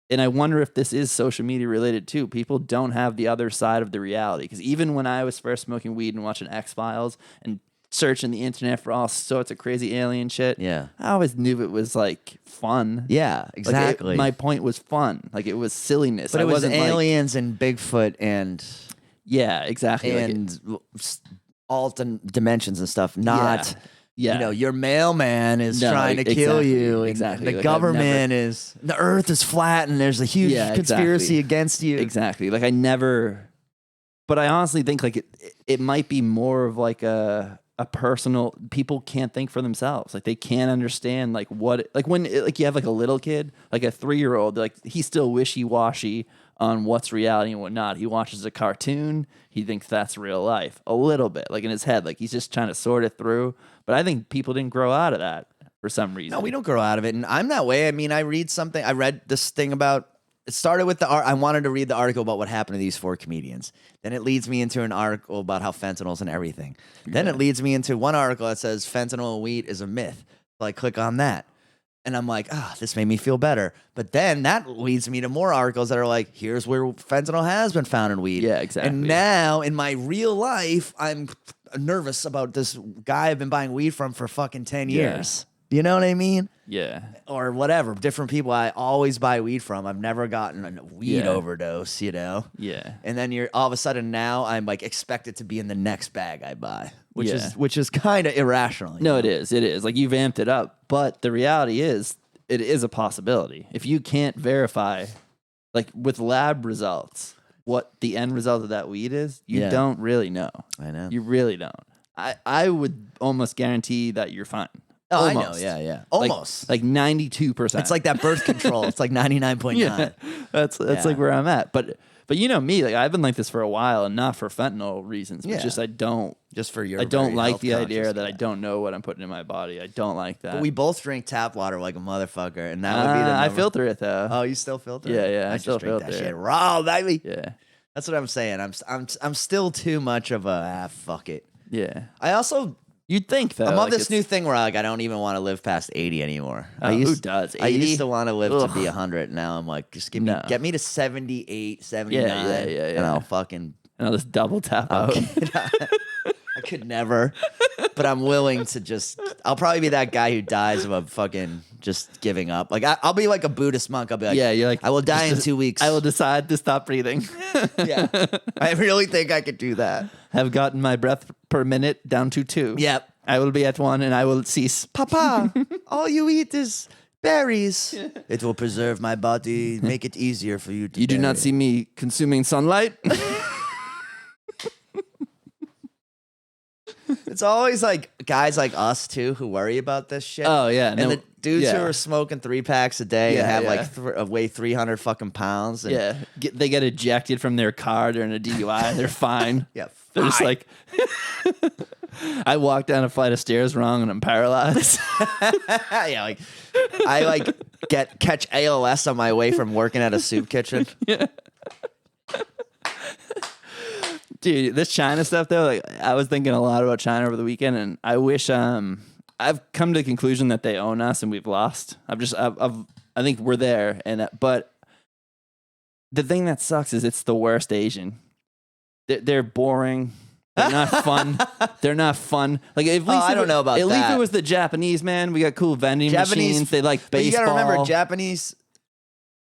And I wonder if this is social media related too. People don't have the other side of the reality. Because even when I was first smoking weed and watching X-Files and searching the internet for all sorts of crazy alien shit. Yeah. I always knew it was like fun. Yeah, exactly. Like my point was fun. Like it was silliness. But it was aliens and Bigfoot and yeah, exactly. And alternate dimensions and stuff. Not you know, your mailman is trying to kill you. Exactly. And the government is the earth is flat and there's a huge conspiracy against you. Exactly. Like I never but I honestly think like it might be more of like a personal, people can't think for themselves. Like they can't understand like what, like when like you have like a little kid, like a 3-year-old, like he's still wishy-washy on what's reality and what not. He watches a cartoon, he thinks that's real life a little bit, like in his head, like he's just trying to sort it through. But I think people didn't grow out of that for some reason. No, we don't grow out of it. And I'm that way. I mean, I read this thing about, it started with I wanted to read the article about what happened to these 4 comedians. Then it leads me into an article about how fentanyl's and everything. Then it leads me into one article that says fentanyl and weed is a myth. So I click on that. And I'm like, this made me feel better. But then that leads me to more articles that are like, here's where fentanyl has been found in weed. Yeah, exactly. And now in my real life, I'm nervous about this guy I've been buying weed from for fucking 10 years. You know what I mean? Yeah. Or whatever. Different people I always buy weed from. I've never gotten a weed overdose, you know? Yeah. And then you're all of a sudden now I'm like expected to be in the next bag I buy, which is kind of irrational. No, it is. It is. Like you've amped it up. But the reality is, it is a possibility. If you can't verify like with lab results, what the end result of that weed is, you Yeah. don't really know. I know. You really don't. I would almost guarantee that you're fine. Oh, Almost. I know. Yeah. Like- Almost. Like 92%. it's like that birth control. It's like 99.9. yeah. That's Yeah. like where I'm at. But you know me, like I've been like this for a while, and not for fentanyl reasons, but Yeah. just I don't Just for your I don't very like health the idea conscious that I guy. don't know what I'm putting in my body. I don't like that. But we both drink tap water like a motherfucker, and that would be the I number. filter it though. Oh, you still filter? Yeah, it? yeah, I I still just drink that filter shit it. raw, baby. Yeah. That's what I'm saying. I'm still too much of a fuck it. Yeah. I also You'd think though. I'm on like, this it's- new thing where like I don't even want to live past 80 anymore. Oh, who does? I 80? used to want to live Ugh. to be 100. Now I'm like, just get me to 78, 79, yeah. and I'll fucking. And I'll just double tap out. I could never, but I'm willing to just. I'll probably be that guy who dies of a fucking just giving up. Like I'll be like a Buddhist monk. I'll be like, Yeah, you're like, I will die in just- 2 weeks. I will decide to stop breathing. Yeah, I really think I could do that. Have gotten my breath per minute down to 2. Yep. I will be at 1 and I will cease. Papa, all you eat is berries. It will preserve my body, make it easier for you to. You do not bury. see me consuming sunlight. It's always like guys like us too who worry about this shit. Oh, yeah. and no, the dudes yeah. who are smoking 3 packs a day Yeah, and have yeah. like weigh 300 fucking pounds. And, Yeah. They get ejected from their car during a DUI. They're fine. yeah. They're just fine. like, I walked down a flight of stairs wrong and I'm paralyzed. yeah, like I like catch ALS on my way from working at a soup kitchen. Dude, this China stuff though, like I was thinking a lot about China over the weekend, and I wish I've come to the conclusion that they own us and we've lost. I think we're there, and but the thing that sucks is it's the worst Asian. They're boring. They're not fun. They're not fun. Like at least I don't know about at least that. it was the Japanese, man. We got cool vending Japanese- machines. They like But you baseball. gotta remember,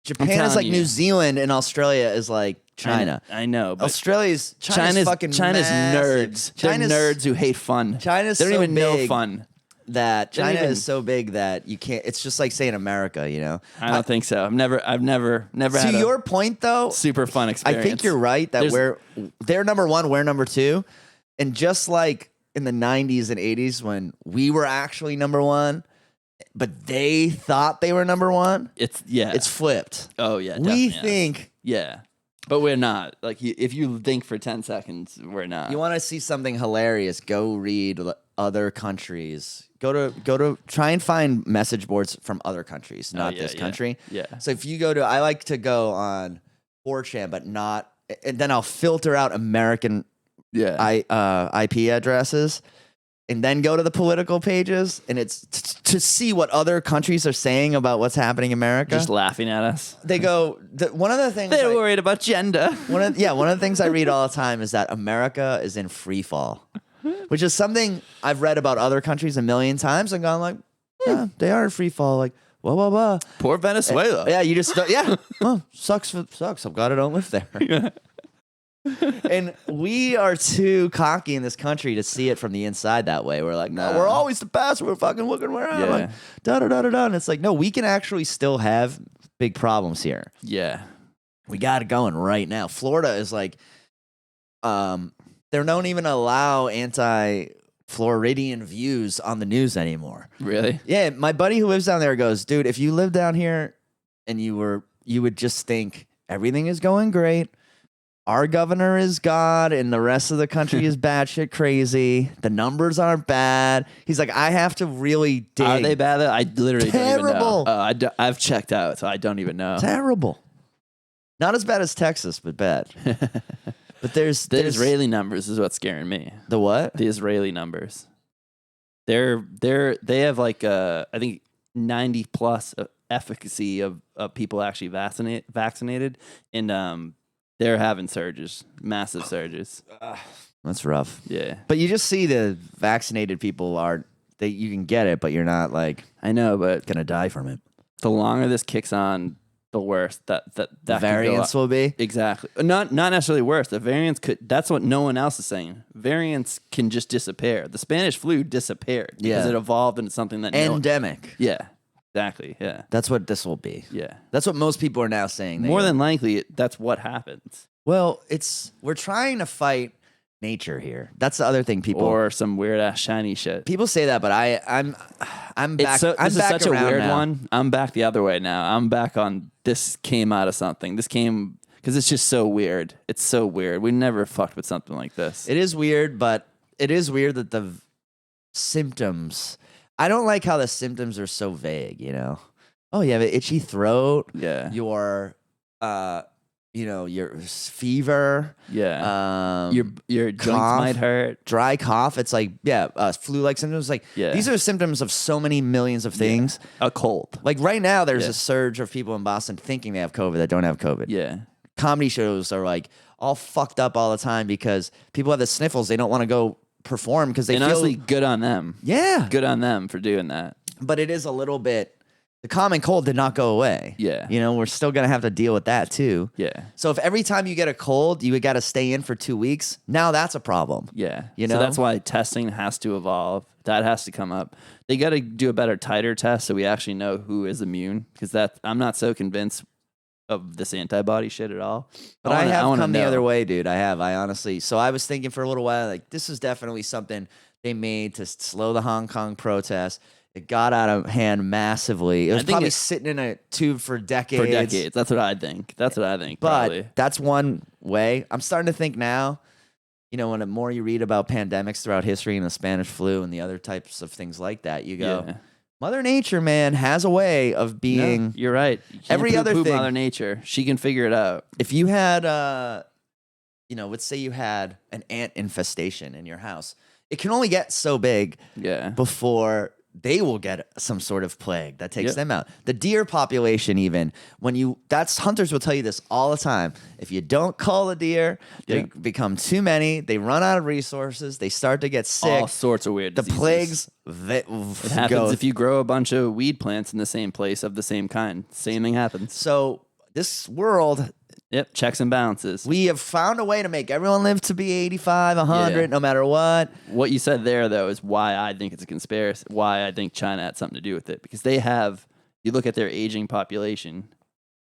Japan telling is like you. New Zealand, and Australia is like China. I know, but China's fucking China's massive. nerds. China's They're nerds who hate fun. China's they don't so even know big fun. that They don't China even- is so big that you can't. It's just like saying America, you know. I don't think so. I've never To had your a point, though, super fun I experience. think you're right that they're number one, we're number two, and just like in the '90s and '80s when we were actually number one, but they thought they were number one, it's flipped. oh yeah. We definitely. think yeah, but we're not. Like if you think for 10 seconds, we're not. you want to see something hilarious. Go read other countries. Go to try and find message boards from other countries, not yeah, this yeah. country. Yeah. So if you go to, I like to go on 4chan, but not, and then I'll filter out American IP addresses, and then go to the political pages, and it's to see what other countries are saying about what's happening in America. just laughing at us. They go. One of the things. They're worried about gender. One of the things I read all the time is that America is in free fall, which is something I've read about other countries a million times and gone like, yeah, they are in free fall. Like, blah blah blah. Poor Venezuela. Yeah, you just well, sucks. I'm glad I don't live there. And we are too cocky in this country to see it from the inside that way. We're like, no, No. we're always the best. We're fucking looking where I'm Yeah. like, da da da da da. And it's like, no, we can actually still have big problems here. Yeah. We got it going right now. Florida is like, they don't even allow anti-Floridian views on the news anymore. Really? Yeah, my buddy who lives down there goes, dude, if you live down here and you would just think everything is going great. Our governor is God and the rest of the country is batshit crazy. The numbers aren't bad. He's like, I have to really dig. Are they bad? I literally Terrible. don't even know. I've checked out, so I don't even know. Terrible. Not as bad as Texas, but bad. But there's The Israeli numbers is what's scaring me. the what? The Israeli numbers. They have like I think 90 plus efficacy of people actually vaccinated, and they're having surges, massive surges. That's rough. Yeah, But you just see the vaccinated people you can get it, but you're not like I know, but gonna die from it. the longer this kicks on, the worse that The could go variants up. will be. Exactly. Not necessarily worse. The variants could. That's what no one else is saying. Variants can just disappear. The Spanish flu disappeared because Yeah. it evolved into something that no. Endemic. Yeah. Exactly. Yeah. That's what this will be. Yeah. That's what most people are now saying. More than likely, that's what happens. Well, we're trying to fight nature here. That's the other thing Or some weird ass shiny shit. people say that, but I'm back. This I'm is back such a around weird now. one. I'm back the other way now. I'm back on this came out of something. This came because it's just so weird. It's so weird. We never fucked with something like this. It is weird, but it is weird that the symptoms. I don't like how the symptoms are so vague. You know, oh, you have an itchy throat. Yeah. Your, your fever. Yeah. Your joints cough, might hurt. Dry cough. It's like flu-like symptoms. Like these are symptoms of so many millions of things. A cold. Like right now, there's a surge of people in Boston thinking they have COVID that don't have COVID. Yeah. Comedy shows are like all fucked up all the time because people have the sniffles. They don't want to go perform because they And feel honestly, good on them. Yeah. Good on them for doing that. But it is a little bit. The common cold did not go away. Yeah. You know, we're still gonna have to deal with that too. Yeah. So if every time you get a cold, you got to stay in for 2 weeks, now that's a problem. Yeah. You know? So that's why testing has to evolve. That has to come up. They got to do a better titer test so we actually know who is immune because I'm not so convinced of this antibody shit at all. But I have come the know. other way, dude. I honestly. So I was thinking for a little while, like this is definitely something they made to slow the Hong Kong protests. It got out of hand massively. It was probably sitting in a tube for decades. For decades. That's what I think. But probably. That's one way. I'm starting to think now, you know, when the more you read about pandemics throughout history and the Spanish flu and the other types of things like that, you go, Mother Nature, man, has a way of being. No, you're right. You can't every other thing. Mother Nature. She can figure it out. If you had, let's say you had an ant infestation in your house, it can only get so big before they will get some sort of plague that takes them out. The deer population, even hunters will tell you this all the time. If you don't cull the deer, they become too many. They run out of resources. They start to get sick. All sorts of weird diseases. The plagues. It happens if you grow a bunch of weed plants in the same place of the same kind. Same thing happens. So this world. Yep, checks and balances. We have found a way to make everyone live to be 85, 100, no matter what. What you said there, though, is why I think it's a conspiracy, why I think China had something to do with it. Because you look at their aging population,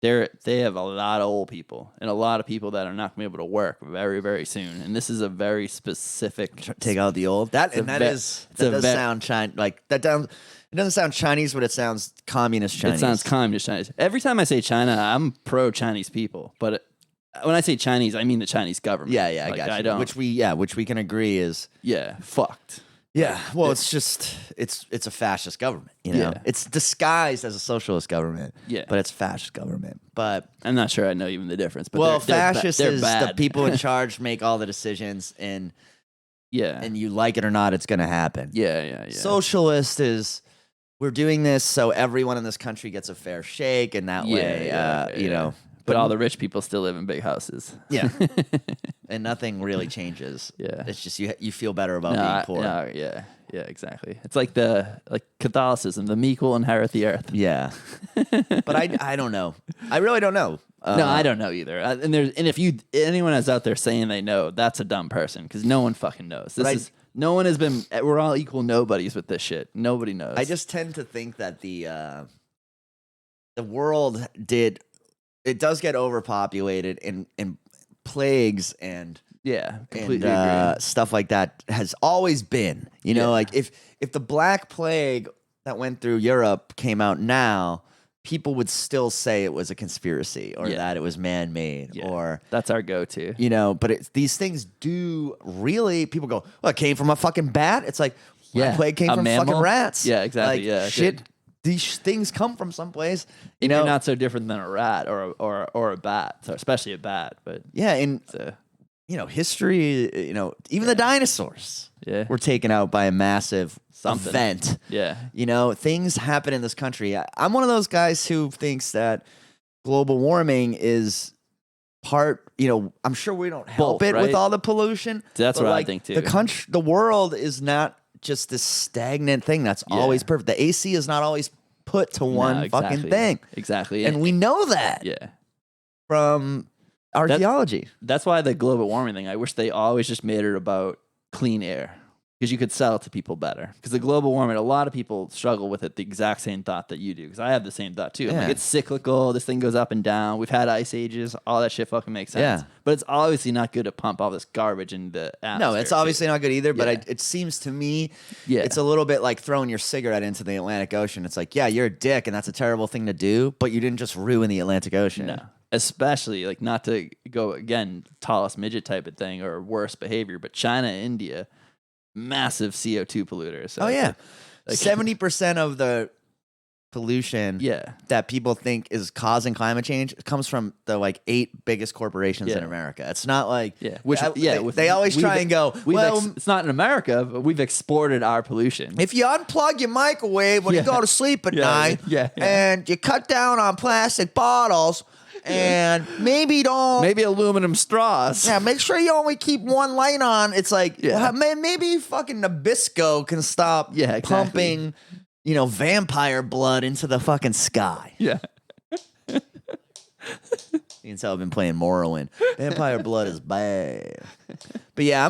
they have a lot of old people and a lot of people that are not going to be able to work very, very soon. And this is a very specific... Take out the old. That does sound Chinese. It doesn't sound Chinese, but it sounds communist Chinese. It sounds communist Chinese. Every time I say China, I'm pro-Chinese people. But when I say Chinese, I mean the Chinese government. Yeah, I got you. I don't. Which we can agree is... Yeah, fucked. Yeah, well, it's a fascist government, you know? Yeah. It's disguised as a socialist government, yeah, but it's fascist government. But I'm not sure I know even the difference. But fascist they're is bad. the people in charge make all the decisions, and you like it or not, it's going to happen. Yeah. Socialist is we're doing this so everyone in this country gets a fair shake, and that way, you know. But all the rich people still live in big houses. Yeah. And nothing really changes. Yeah. It's just you feel better about being poor. Yeah, exactly. It's like Catholicism, the meek will inherit the earth. Yeah. But I don't know. I really don't know. No, I don't know either. And if anyone that's out there saying they know, that's a dumb person because no one fucking knows. No one has been. We're all equal nobodies with this shit. Nobody knows. I just tend to think that the world did. It does get overpopulated and plagues and completely agree. Stuff like that has always been. You know, like if the Black Plague that went through Europe came out now, people would still say it was a conspiracy or that it was man-made or that's our go-to. You know, but these things do really. People go, "Well, it came from a fucking bat." It's like Black Plague came from fucking rats. Yeah, exactly. Like, shit. These things come from someplace, you know. You're not so different than a rat or a bat, so especially a bat. But and you know, history. You know, even the dinosaurs were taken out by a massive event. Yeah, you know, things happen in this country. I'm one of those guys who thinks that global warming is part. You know, I'm sure we don't help it with all the pollution. That's what I think too. The world is not just this stagnant thing that's always perfect. The AC is not always put to one fucking thing. Exactly. And we know that from archaeology. That's why the global warming thing, I wish they always just made it about clean air. because you could sell it to people better. Because the global warming, a lot of people struggle with it, the exact same thought that you do. Because I have the same thought too. I'm like, it's cyclical. This thing goes up and down. We've had ice ages. All that shit fucking makes sense. Yeah. But it's obviously not good to pump all this garbage into the atmosphere. No, it's obviously not good either. But Yeah. it seems to me, Yeah. it's a little bit like throwing your cigarette into the Atlantic Ocean. It's like, yeah, you're a dick, and that's a terrible thing to do. But you didn't just ruin the Atlantic Ocean. No. Especially, like, not to go, again, tallest midget type of thing or worse behavior, but China, India, massive CO2 polluters. So Oh yeah, like 70% of the pollution yeah. that people think is causing climate change comes from the like 8 biggest corporations in Yeah. America. It's not like Yeah, which they always try and go, well, it's not in America, but we've exported our pollution. if you unplug your microwave when you Yeah. go to sleep at Yeah, night, yeah. and you cut down on plastic bottles, and maybe don't. Maybe aluminum straws. Yeah, make sure you only keep one light on. It's like, Yeah. well, maybe fucking Nabisco can stop Yeah, exactly. pumping, vampire blood into the fucking sky. Yeah. You can tell I've been playing Morrowind. Vampire blood is bad. But yeah,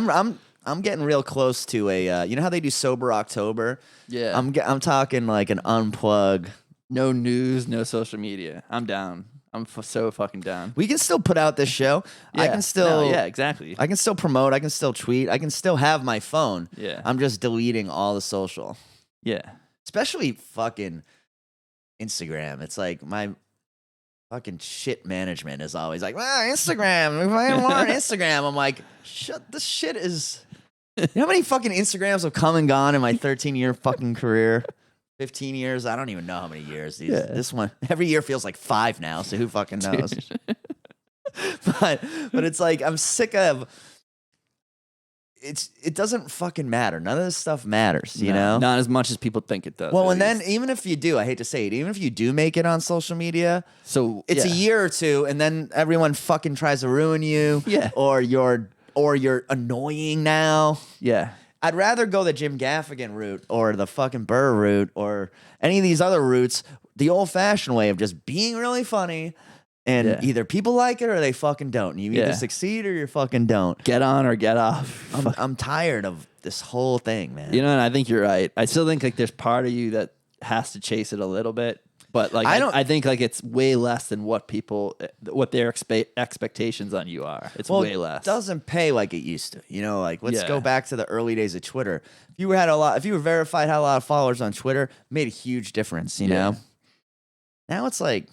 I'm getting real close to a. You know how they do Sober October? Yeah. I'm talking like an unplug. No news, no social media. I'm down. I'm so fucking down. We can still put out this show. I Yeah. can still. No, yeah, exactly. I can still promote. I can still tweet. I can still have my phone. Yeah. I'm just deleting all the social. Yeah. Especially fucking Instagram. It's like my fucking shit management is always like, Instagram. If I want on Instagram, I'm like, shut. This shit is. You know how many fucking Instagrams have come and gone in my 13-year fucking career? 15 years? I don't even know how many years. This one, every year feels like 5 now, so who fucking knows? but it's like, I'm sick of. It doesn't fucking matter. None of this stuff matters, you know? Not as much as people think it does. Well, at and then least. even if you do, I hate to say it, even if you do make it on social media, So it's a yeah. year or two, and then everyone fucking tries to ruin you. Yeah. Or you're annoying now. Yeah. I'd rather go the Jim Gaffigan route or the fucking Burr route or any of these other routes, the old-fashioned way of just being really funny, and Yeah. either people like it or they fucking don't. And you either Yeah. succeed or you fucking don't. Get on or get off. I'm tired of this whole thing, man. You know, and I think you're right. I still think like there's part of you that has to chase it a little bit, but like I think like it's way less than what their expectations on you are. It's way less. It doesn't pay like it used to. You know, like let's Yeah. go back to the early days of Twitter. If you were verified, had a lot of followers on Twitter, made a huge difference. You know. Now it's like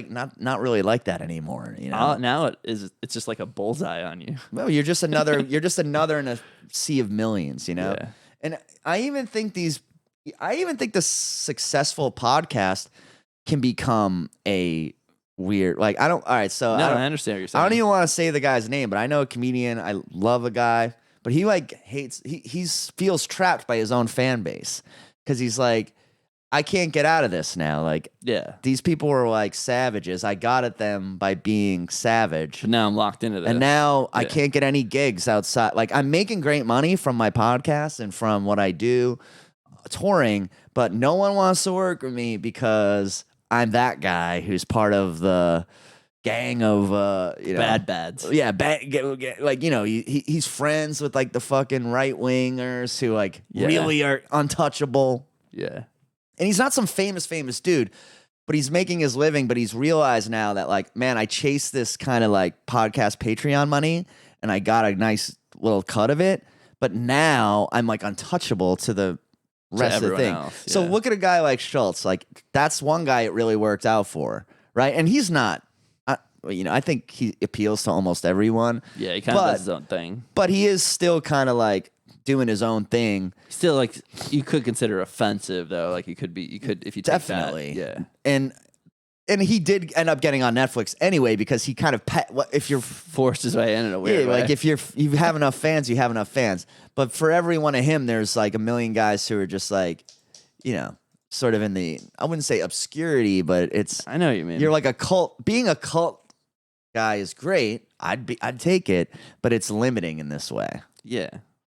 not really like that anymore. You know. Now it's just like a bullseye on you. Well, you're just another in a sea of millions. You know. Yeah. And I even think the successful podcast can become a weird, like, I understand what you're saying. I don't even want to say the guy's name, but I know a comedian. I love a guy, but he like hates, he feels trapped by his own fan base because he's like, I can't get out of this now. Like, Yeah. these people were like savages. I got at them by being savage. But now I'm locked into this. And now I Yeah. can't get any gigs outside. Like, I'm making great money from my podcast and from what I do touring, but no one wants to work with me because I'm that guy who's part of the gang of Bads. Yeah, like, you know, he's friends with like the fucking right wingers who like Yeah. really are untouchable. Yeah. And he's not some famous dude, but he's making his living. But he's realized now that, like, man, I chased this kind of like podcast Patreon money and I got a nice little cut of it. But now I'm like untouchable to the rest of the everyone thing. else, So yeah. look at a guy like Schultz. Like, that's one guy it really worked out for, right? And he's not, I think he appeals to almost everyone. Yeah, he kind of does his own thing. But he is still kind of like doing his own thing. Still, like, you could consider offensive though. Like, you could if you take Definitely. that. Yeah. And he did end up getting on Netflix anyway because he kind of if you're Forced his way in a weird way. like if you have enough fans, you have enough fans. But for every one of him, there's like a million guys who are just like, you know, sort of in the, I wouldn't say obscurity, but it's, I know what you mean. you're like a cult. Being a cult guy is great. I'd take it, but it's limiting in this way. Yeah.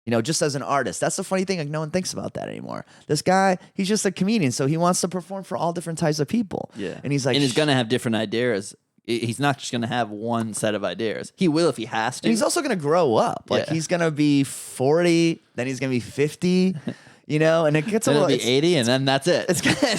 You know, just as an artist. That's the funny thing. Like, no one thinks about that anymore. This guy, he's just a comedian, so he wants to perform for all different types of people. Yeah. And he's like, and he's gonna have different ideas He's not just going to have one set of ideas. He will if he has to. And he's also going to grow up. Like he's going to be 40, then he's going to be 50, you know, and it gets a little. It'll be 80, and then that's it.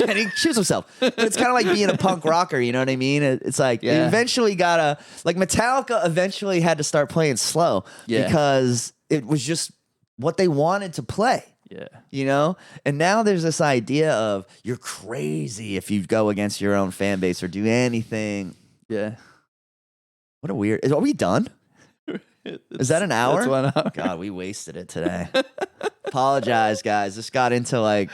And he shoots himself. But it's kind of like being a punk rocker, you know what I mean? It's like you eventually gotta, like Metallica eventually had to start playing slow because it was just what they wanted to play. Yeah. You know? And now there's this idea of you're crazy if you go against your own fan base or do anything. Yeah. What a weird. Are we done? Is that an hour? That's 1 hour. God, we wasted it today. Apologize, guys. This got into like.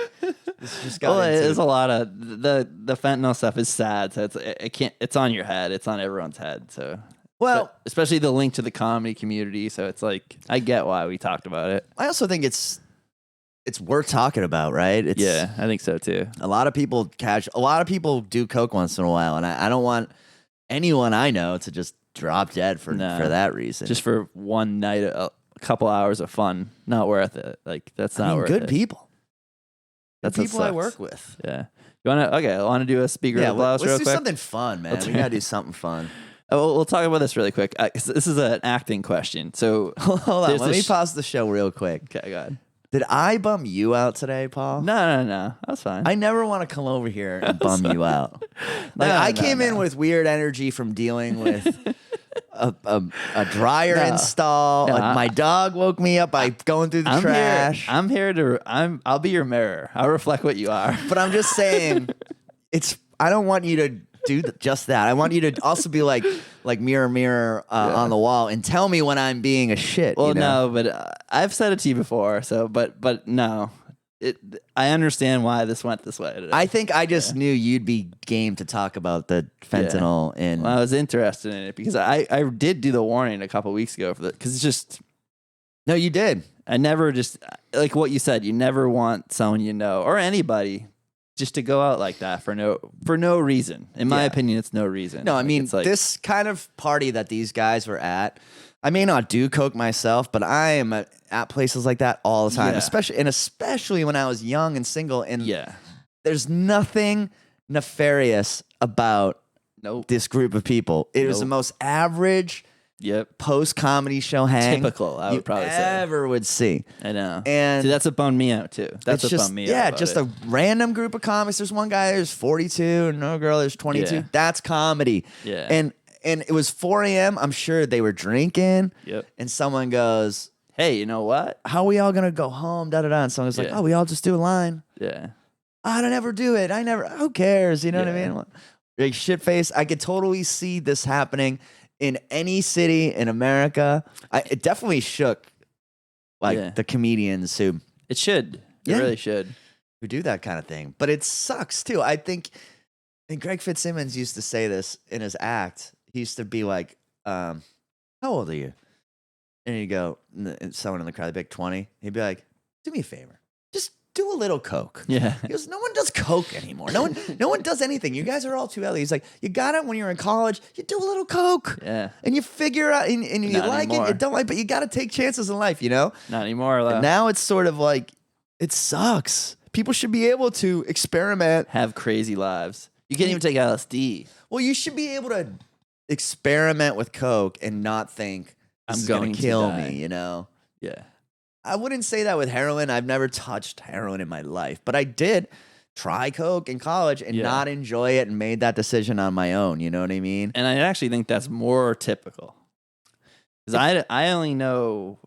There's a lot of the fentanyl stuff is sad. So it can't. It's on your head. It's on everyone's head. So especially the link to the comedy community. So it's like I get why we talked about it. I also think it's worth talking about, right? I think so too. A lot of people do coke once in a while, and I don't want anyone I know to just drop dead for that reason. Just for one night, a couple hours of fun, not worth it. Like that's not worth it. Good people. That's people I work with. Yeah. You want to? Okay. I want to do a speaker of the blouse real quick. Let's do something fun, man. We gotta do something fun. We'll talk about this really quick. 'Cause this is an acting question. So hold on. Let me pause the show real quick. Okay, go ahead. Did I bum you out today, Paul? No. That's fine. I never want to come over here and bum you out. Like I came in with weird energy from dealing with a dryer install. My dog woke me up by going through the trash. I'll be your mirror. I'll reflect what you are. But I'm just saying, I don't want you to do just that. I want you to also be like mirror, mirror on the wall and tell me when I'm being a shit. Well, you know? no, but I've said it to you before. So, but no, I understand why this went this way today. I think I just knew you'd be game to talk about the fentanyl and. Well, I was interested in it because I did do the warning a couple weeks ago because it's just. No, you did. I never just like what you said. You never want someone you know or anybody just to go out like that for no reason. In my opinion, it's no reason. No, I mean, this kind of party that these guys were at, I may not do coke myself, but I am at places like that all the time, especially when I was young and single. And there's nothing nefarious about this group of people. It was the most average post-comedy show hang typical, I would probably say. Ever would see. I know. And see, that's what bummed me out too. That's what bummed me out. Yeah, just a random group of comics. There's one guy who's 42 and another girl who's 22. That's comedy. Yeah. And it was 4 a.m. I'm sure they were drinking. Yep. And someone goes, hey, you know what? How are we all going to go home? Da, da, da. And someone's like, oh, we all just do a line. Yeah. I don't ever do it. Who cares? You know what I mean? Like shit face. I could totally see this happening in any city in America. It definitely shook the comedians who. It should. It really should. Who do that kind of thing. But it sucks too. I think Greg Fitzsimmons used to say this in his act. He used to be like, how old are you? And he'd go, someone in the crowd, they'd be like 20. He'd be like, do me a favor. Just do a little coke. Yeah. He goes, no one does coke anymore. No one does anything. You guys are all too early. He's like, you got it when you're in college. You do a little coke. Yeah. And you figure out, and you Not like anymore. it, you don't like, but you got to take chances in life, you know? Not anymore. And now it's sort of like, it sucks. People should be able to experiment. Have crazy lives. You can't even take LSD. Well, you should be able to experiment with coke and not think this is going to kill me, you know? Yeah. I wouldn't say that with heroin. I've never touched heroin in my life, but I did try coke in college and not enjoy it and made that decision on my own. You know what I mean? And I actually think that's more typical because I only know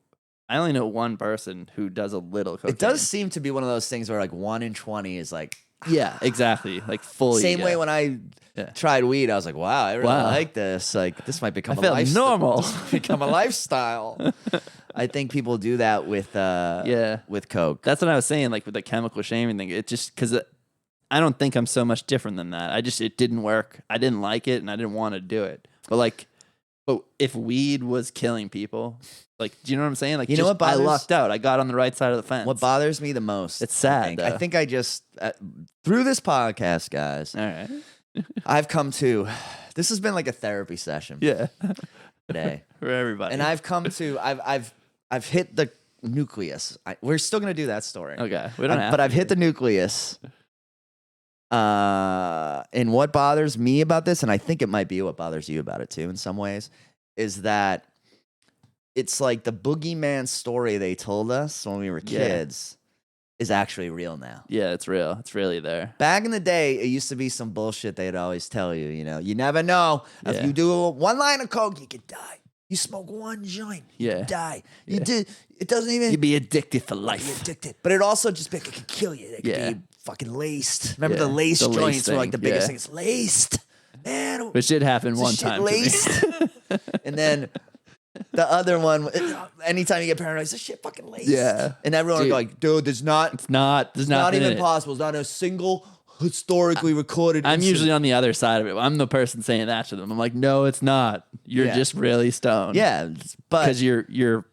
one person who does a little cocaine. It does seem to be one of those things where like 1 in 20 is like, yeah, exactly. Like fully. Same way when I tried weed, I was like, wow, I really like this. Like this might become normal. Become a lifestyle. I think people do that with coke. That's what I was saying, like with the chemical shaming thing. It just because I don't think I'm so much different than that. It didn't work. I didn't like it, and I didn't want to do it. But if weed was killing people, like, do you know what I'm saying? Like, you know what I lucked out. I got on the right side of the fence. What bothers me the most? It's sad. I think I just through this podcast, guys. All right. I've come to. This has been like a therapy session. Yeah. Today for everybody, and I've come to. I've hit the nucleus. We're still gonna do that story. Okay, we don't have but I've hit the nucleus And what bothers me about this, and I think it might be what bothers you about it too in some ways, is that it's like the boogeyman story they told us when we were kids is actually real now. Yeah, it's real. It's really there. Back in the day, it used to be some bullshit they'd always tell you, you know. You never know. If you do one line of coke, you could die. You smoke one joint, you die. You do. It doesn't even. You'd be addicted for life. Be addicted. But it also just it could kill you. It could be fucking laced. Remember the laced joints were like the biggest thing. It's laced. Man. Which did happen one time. Laced. And then the other one, anytime you get paranoid, it's this shit fucking laced. Yeah. And everyone would go like, dude, there's not. It's not. There's not even possible. It's not a single historically recorded I'm incident. usually on the other side of it. I'm the person saying that to them. I'm like, no, it's not. You're just really stoned. Yeah, but because you're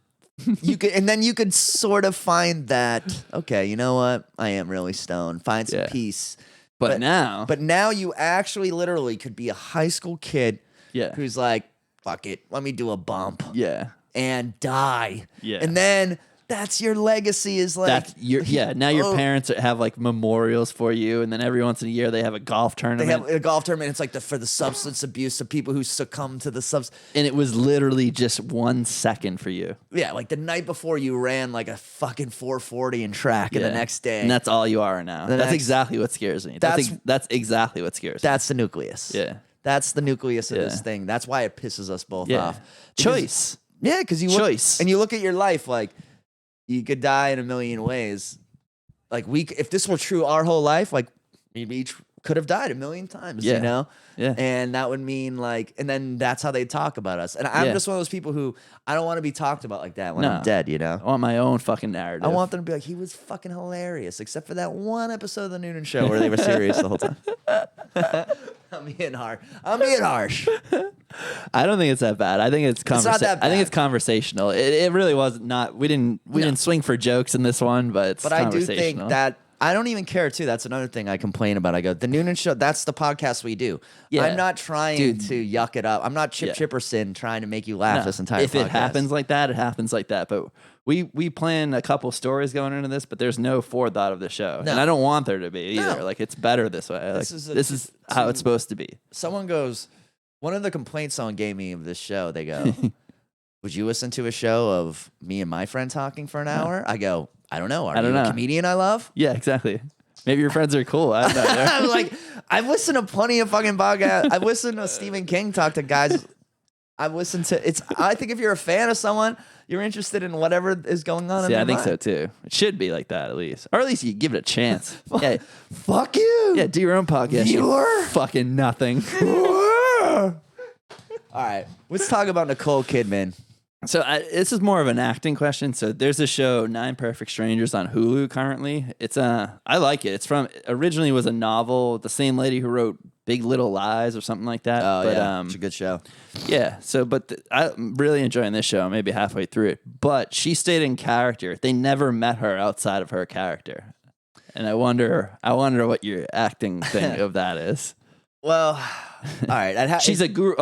you could, and then you could sort of find that. Okay, you know what? I am really stoned. Find some peace. But now you actually literally could be a high school kid. Who's like, fuck it, let me do a bump. And die. And then. That's your legacy is like now your parents have like memorials for you, and then every once in a year they have a golf tournament. They have a golf tournament. It's like for the substance abuse of people who succumb to the substance. And it was literally just 1 second for you. Yeah, like the night before you ran like a fucking 440 in track, and the next day, and that's all you are now. That's exactly what scares me. That's exactly what scares me. That's the nucleus. Yeah, that's the nucleus of this thing. That's why it pisses us both off. Choice. Yeah, because you and you look at your life like. You could die in a million ways. Like if this were true our whole life, like we each could have died a million times, you know? Yeah. And that would mean like, and then that's how they talk about us. And I'm just one of those people who I don't want to be talked about like that when I'm dead, you know? I want my own fucking narrative. I want them to be like, he was fucking hilarious, except for that one episode of the Noonan show where they were serious the whole time. I'm being harsh. I don't think it's that bad. I think it's not that bad. I think it's conversational. It really was not. We didn't swing for jokes in this one, but it's conversational. I do think that I don't even care too. That's another thing I complain about. I go, the Noonan show. That's the podcast we do. Yeah. I'm not trying to yuck it up. I'm not Chip Chipperson trying to make you laugh this entire. If it happens like that, it happens like that. But we plan a couple stories going into this, but there's no forethought of the show, and I don't want there to be either. Like it's better this way. Like, this is how it's supposed to be. Someone goes. One of the complaints someone gave me of this show, they go, would you listen to a show of me and my friend talking for an hour? I go, I don't know. Are you a comedian I love? Yeah, exactly. Maybe your friends are cool. I don't know. I'm like, I've listened to plenty of fucking podcasts. I've listened to Stephen King talk to guys. I've listened to I think if you're a fan of someone, you're interested in whatever is going on in their I think mind. so too. It should be like that at least. Or at least you give it a chance. Yeah. Fuck you. Yeah, do your own podcast. Viewer. Fucking nothing. All right, let's talk about Nicole Kidman. So this is more of an acting question. So there's a show, 9 Perfect Strangers, on Hulu currently. It's I like it. It's originally was a novel. The same lady who wrote Big Little Lies or something like that. Oh, yeah, it's a good show. Yeah. So, but I'm really enjoying this show. Maybe halfway through it, but she stayed in character. They never met her outside of her character, and I wonder what your acting thing of that is. Well, all right. She's a guru.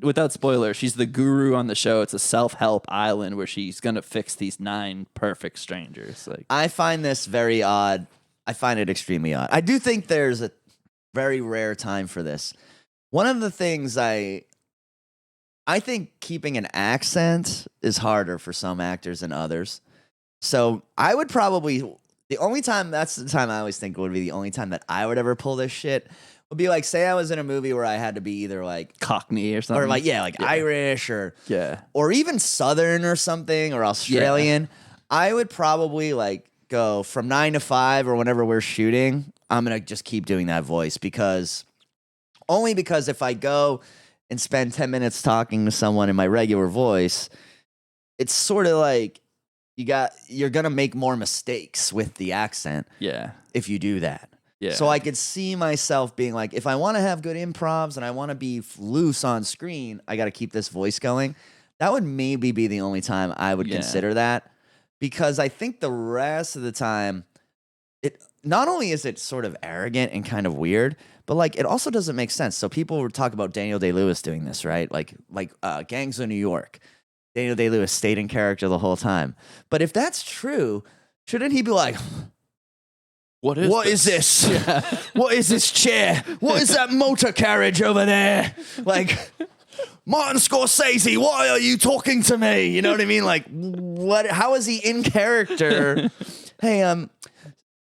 Without spoiler, she's the guru on the show. It's a self-help island where she's gonna fix these 9 perfect strangers. Like, I find this very odd. I find it extremely odd. I do think there's a very rare time for this. One of the things I think keeping an accent is harder for some actors than others. So I would probably that's the time I always think would be the only time that I would ever pull this shit. Would be like, say I was in a movie where I had to be either like Cockney or something, or like Irish or even Southern or something or Australian. I would probably like go from 9 to 5 or whenever we're shooting. I'm gonna just keep doing that voice because if I go and spend 10 minutes talking to someone in my regular voice, it's sort of like you're gonna make more mistakes with the accent. Yeah, if you do that. Yeah. So I could see myself being like, if I want to have good improvs and I want to be loose on screen, I got to keep this voice going. That would maybe be the only time I would consider that, because I think the rest of the time, it not only is it sort of arrogant and kind of weird, but like it also doesn't make sense. So people would talk about Daniel Day-Lewis doing this, right? Like Gangs of New York. Daniel Day-Lewis stayed in character the whole time. But if that's true, shouldn't he be like, What is this? What is this chair? What is that motor carriage over there? Like, Martin Scorsese, why are you talking to me? You know what I mean? Like, what? How is he in character? Hey,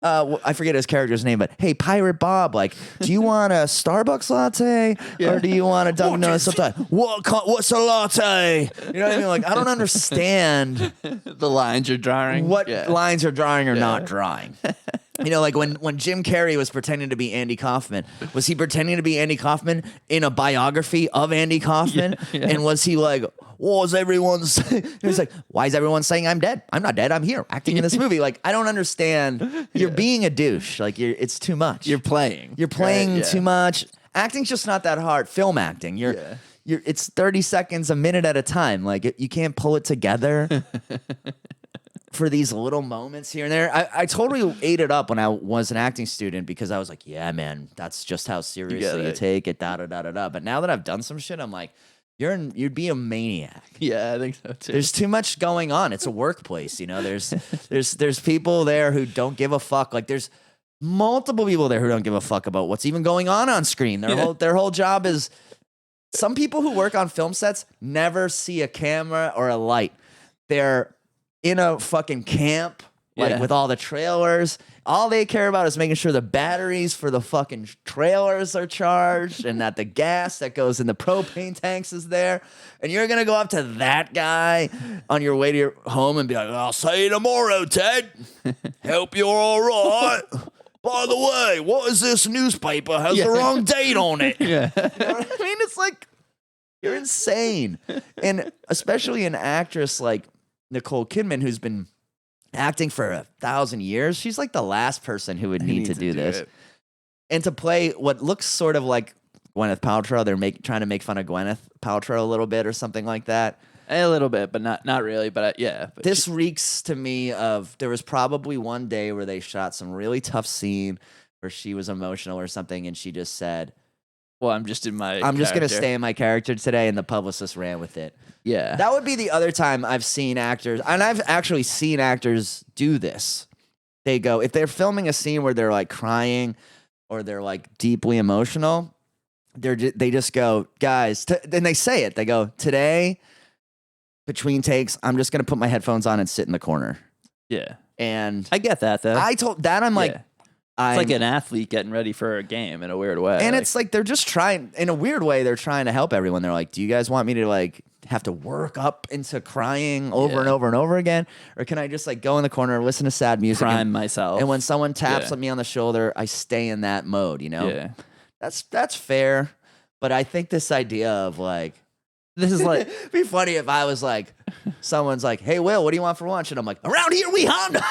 I forget his character's name, but hey, Pirate Bob, like, do you want a Starbucks latte or do you want a Dunkin' Donuts latte? What's a latte? You know what I mean? Like, I don't understand the lines you're drawing. what lines are drawing or not drawing. You know, like when Jim Carrey was pretending to be Andy Kaufman, was he pretending to be Andy Kaufman in a biography of Andy Kaufman? And was he like, what was everyone saying? He was like, why is everyone saying I'm dead? I'm not dead. I'm here acting in this movie. Like, I don't understand. You're being a douche. Like, it's too much. You're playing. You're playing too much. Acting's just not that hard. Film acting. It's 30 seconds a minute at a time. Like, you can't pull it together. For these little moments here and there. I totally ate it up when I was an acting student because I was like, yeah, man, that's just how seriously you take it, da-da-da-da-da. But now that I've done some shit, I'm like, you'd be a maniac. Yeah, I think so too. There's too much going on. It's a workplace, you know. There's people there who don't give a fuck. Like, there's multiple people there who don't give a fuck about what's even going on screen. Their whole job is, some people who work on film sets never see a camera or a light. They're in a fucking camp, like with all the trailers. All they care about is making sure the batteries for the fucking trailers are charged and that the gas that goes in the propane tanks is there. And you're going to go up to that guy on your way to your home and be like, I'll see you tomorrow, Ted. Hope you're all right. By the way, what is this newspaper? Has the wrong date on it. Yeah. You know what I mean? It's like, you're insane. And especially an actress like Nicole Kidman, who's been acting for 1,000 years, she's like the last person who would need to do this. And to play what looks sort of like Gwyneth Paltrow, they're trying to make fun of Gwyneth Paltrow a little bit or something like that. A little bit, but not really. But But this reeks to me of, there was probably one day where they shot some really tough scene where she was emotional or something, and she just said, well, I'm just going to stay in my character today, and the publicist ran with it. Yeah. That would be the other time I've seen actors, and I've actually seen actors do this. They go, if they're filming a scene where they're like crying or they're like deeply emotional, they just go, guys, and they say it. They go, today, between takes, I'm just going to put my headphones on and sit in the corner. Yeah. And I get that, though. I'm like, it's like an athlete getting ready for a game in a weird way. And it's like they're just trying, in a weird way, they're trying to help everyone. They're like, do you guys want me to like have to work up into crying over and over and over again? Or can I just like go in the corner, listen to sad music? Prime myself. And when someone taps me on the shoulder, I stay in that mode, you know? Yeah. That's fair. But I think this idea of like, this is like, it'd be funny if I was like, someone's like, hey, Will, what do you want for lunch? And I'm like, around here we Honda.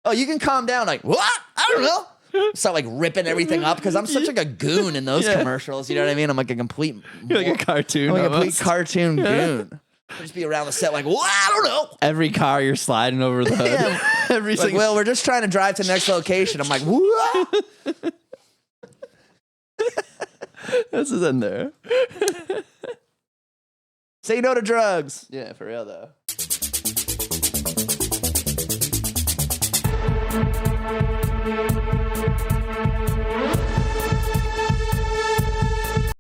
Oh, you can calm down. Like, what? I don't know. Start like ripping everything up because I'm such like a goon in those commercials. You know what I mean? I'm like a complete, you're like a cartoon. I'm like a complete cartoon goon. I'll just be around the set like, what? I don't know. Every car you're sliding over the hood. Every like, well, we're just trying to drive to the next location. I'm like, what? This is in there. Say no to drugs. Yeah, for real though.